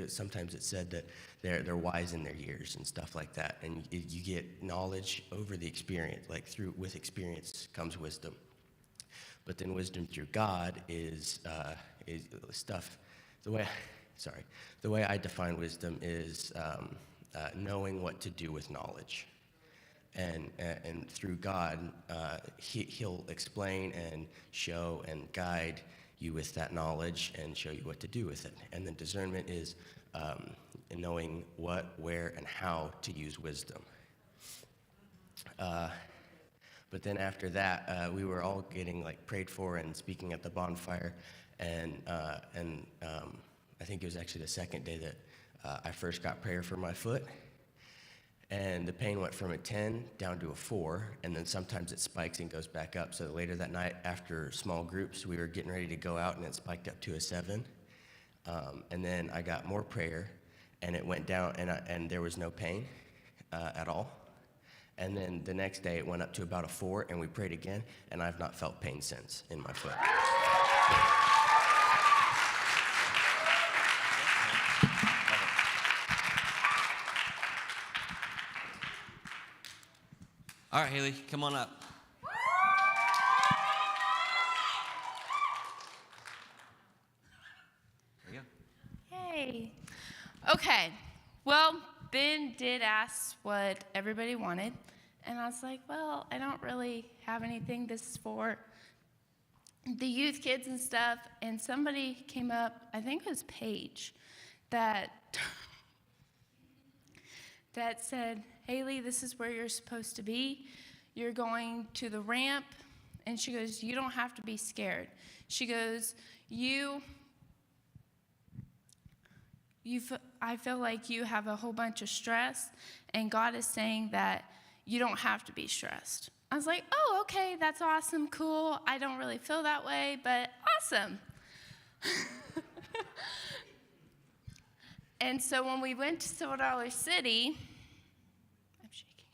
sometimes it's said that they're wise in their years and stuff like that, and you get knowledge over the experience, like with experience comes wisdom. But then wisdom through God is stuff. The way I define wisdom is knowing what to do with knowledge, and through God, He'll explain and show and guide you with that knowledge and show you what to do with it. And then discernment is knowing what, where, and how to use wisdom. But then after that, we were all getting like prayed for and speaking at the bonfire, and I think it was actually the second day that I first got prayer for my foot, and the pain went from a 10 down to a 4, and then sometimes it spikes and goes back up. So later that night, after small groups, we were getting ready to go out, and it spiked up to a 7, and then I got more prayer, and it went down, and there was no pain at all. And then the next day it went up to about a 4, and we prayed again, and I've not felt pain since in my foot. All right, Haley, come on up. There you go. Hey. Okay. Well, Ben did ask what everybody wanted. And I was like, well, I don't really have anything. This is for the youth kids and stuff. And somebody came up, I think it was Paige, that said, Haley, this is where you're supposed to be. You're going to the ramp. And she goes, you don't have to be scared. She goes, I feel like you have a whole bunch of stress, and God is saying that you don't have to be stressed. I was like, oh, okay, that's awesome, cool. I don't really feel that way, but awesome. And so when we went to Silver Dollar City, I'm shaking.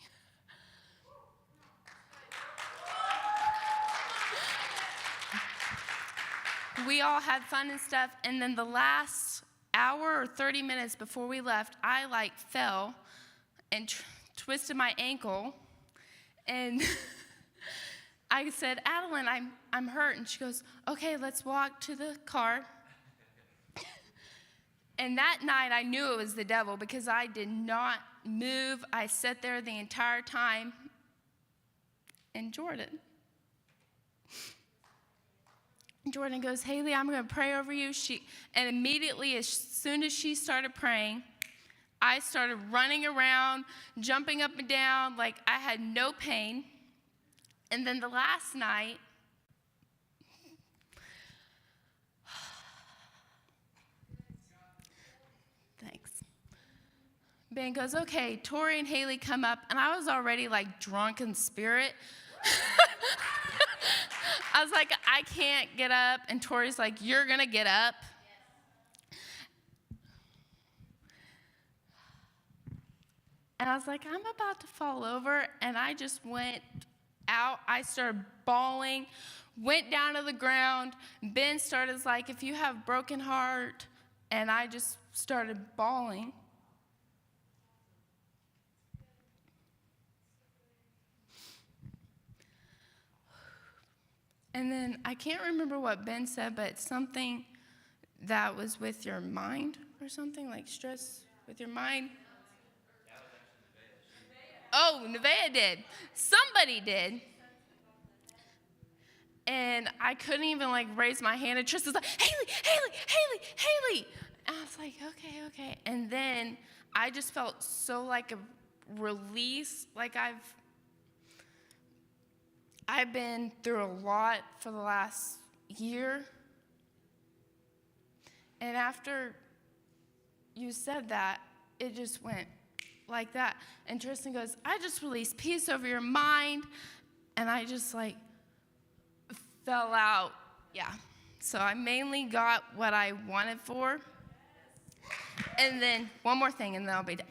We all had fun and stuff, and then the last hour or 30 minutes before we left, I fell and twisted my ankle, and I said, Adeline, I'm hurt, and she goes, okay, let's walk to the car. And that night I knew it was the devil because I did not move. I sat there the entire time. And Jordan goes, Haley, I'm going to pray over you. And immediately, as soon as she started praying, I started running around, jumping up and down, like I had no pain. And then the last night, thanks. Ben goes, okay, Tori and Haley come up, and I was already drunk in spirit. I was like, I can't get up. And Tori's like, you're going to get up. And I was like, I'm about to fall over. And I just went out. I started bawling, went down to the ground. Ben started like, if you have broken heart. And I just started bawling. And then I can't remember what Ben said, but something that was with your mind or something, like stress with your mind. Oh, Nevaeh did. Somebody did. And I couldn't even raise my hand. And Tristan's like, Haley, Haley, Haley, Haley. And I was like, okay. And then I just felt so like a release, like I've been through a lot for the last year. And after you said that, it just went like that. And Tristan goes, I just released peace over your mind. And I just fell out. Yeah. So I mainly got what I wanted for. And then one more thing, and then I'll be done.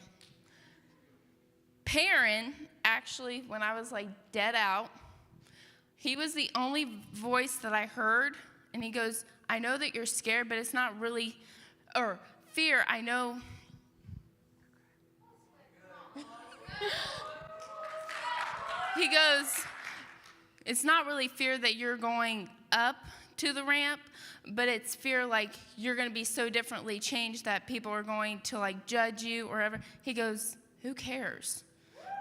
Perrin, actually, when I was dead out, he was the only voice that I heard, and he goes, I know that you're scared, but it's not really, or fear, I know. He goes, it's not really fear that you're going up to the ramp, but it's fear you're going to be so differently changed that people are going to judge you or whatever. He goes, who cares?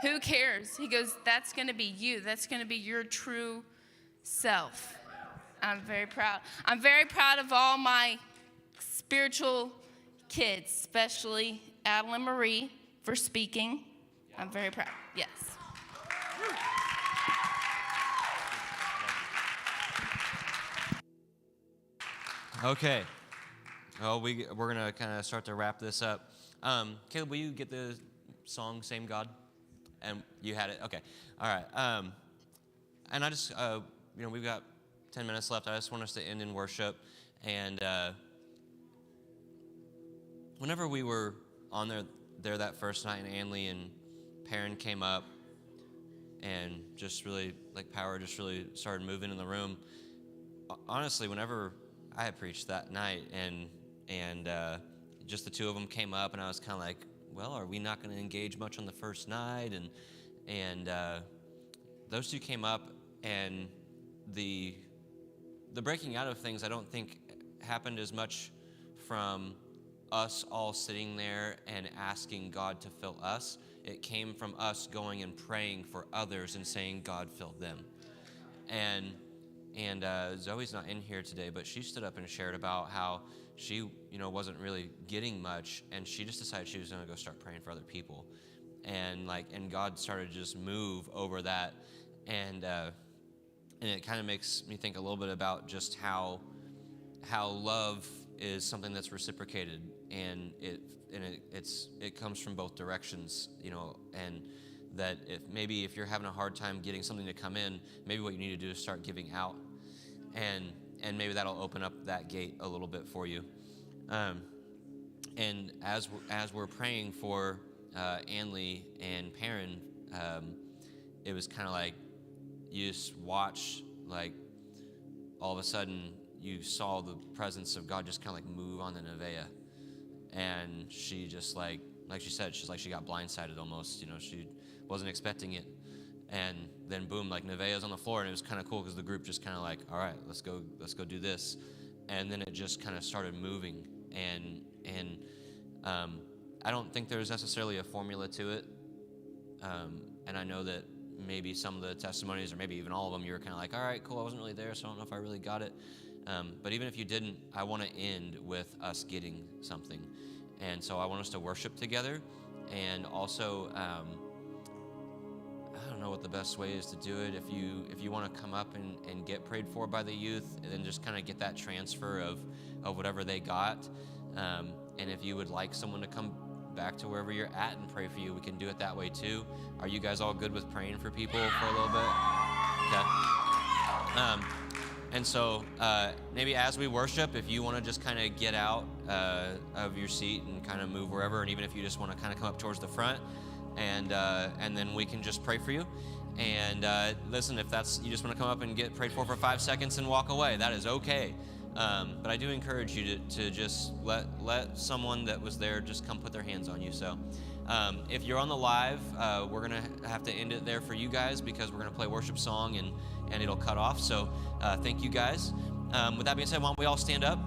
Who cares? He goes, that's going to be you. That's going to be your true self. I'm very proud. I'm very proud of all my spiritual kids, especially Adel and Marie, for speaking. I'm very proud. Yes. Okay. Well, we're going to kind of start to wrap this up. Caleb, will you get the song, Same God? And you had it? Okay. All right. And I just, we've got 10 minutes left. I just want us to end in worship. And whenever we were on there that first night, and Anley and Perrin came up, and just really, like, power just really started moving in the room. Honestly, whenever I had preached that night, and just the two of them came up, and I was kind of like, well, are we not going to engage much on the first night? And those two came up, and the breaking out of things, I don't think happened as much from us all sitting there and asking God to fill us. It came from us going and praying for others and saying, God, fill them. And Zoe's not in here today, but she stood up and shared about how she, wasn't really getting much, and she just decided she was going to go start praying for other people. And God started to just move over that. And it kind of makes me think a little bit about just how love is something that's reciprocated, and it comes from both directions, and that if you're having a hard time getting something to come in, maybe what you need to do is start giving out, and maybe that'll open up that gate a little bit for you. And as we're praying for Anley and Perrin, it was kind of like you just watch, like, all of a sudden you saw the presence of God just kind of like move on the Nevaeh, and she just like she said, she got blindsided almost. She wasn't expecting it, and then boom, like Nevaeh's on the floor, and it was kind of cool because the group just kind of like, all right, let's go do this, and then it just kind of started moving, and I don't think there's necessarily a formula to it, and I know that maybe some of the testimonies, or maybe even all of them, you were kind of like, all right, cool, I wasn't really there, so I don't know if I really got it. But even if you didn't, I want to end with us getting something. And so I want us to worship together. And also, I don't know what the best way is to do it. If you want to come up and get prayed for by the youth, and then just kind of get that transfer of whatever they got. And if you would like someone to come back to wherever you're at and pray for you, we can do it that way too. Are you guys all good with praying for people for a little bit? Okay. And so maybe as we worship, if you want to just kind of get out of your seat and kind of move wherever, and even if you just want to kind of come up towards the front, and then we can just pray for you. And listen, if you just want to come up and get prayed for 5 seconds and walk away, that is okay. But I do encourage you to just let someone that was there just come put their hands on you. So if you're on the live, we're going to have to end it there for you guys, because we're going to play a worship song and it'll cut off. So thank you guys. With that being said, why don't we all stand up?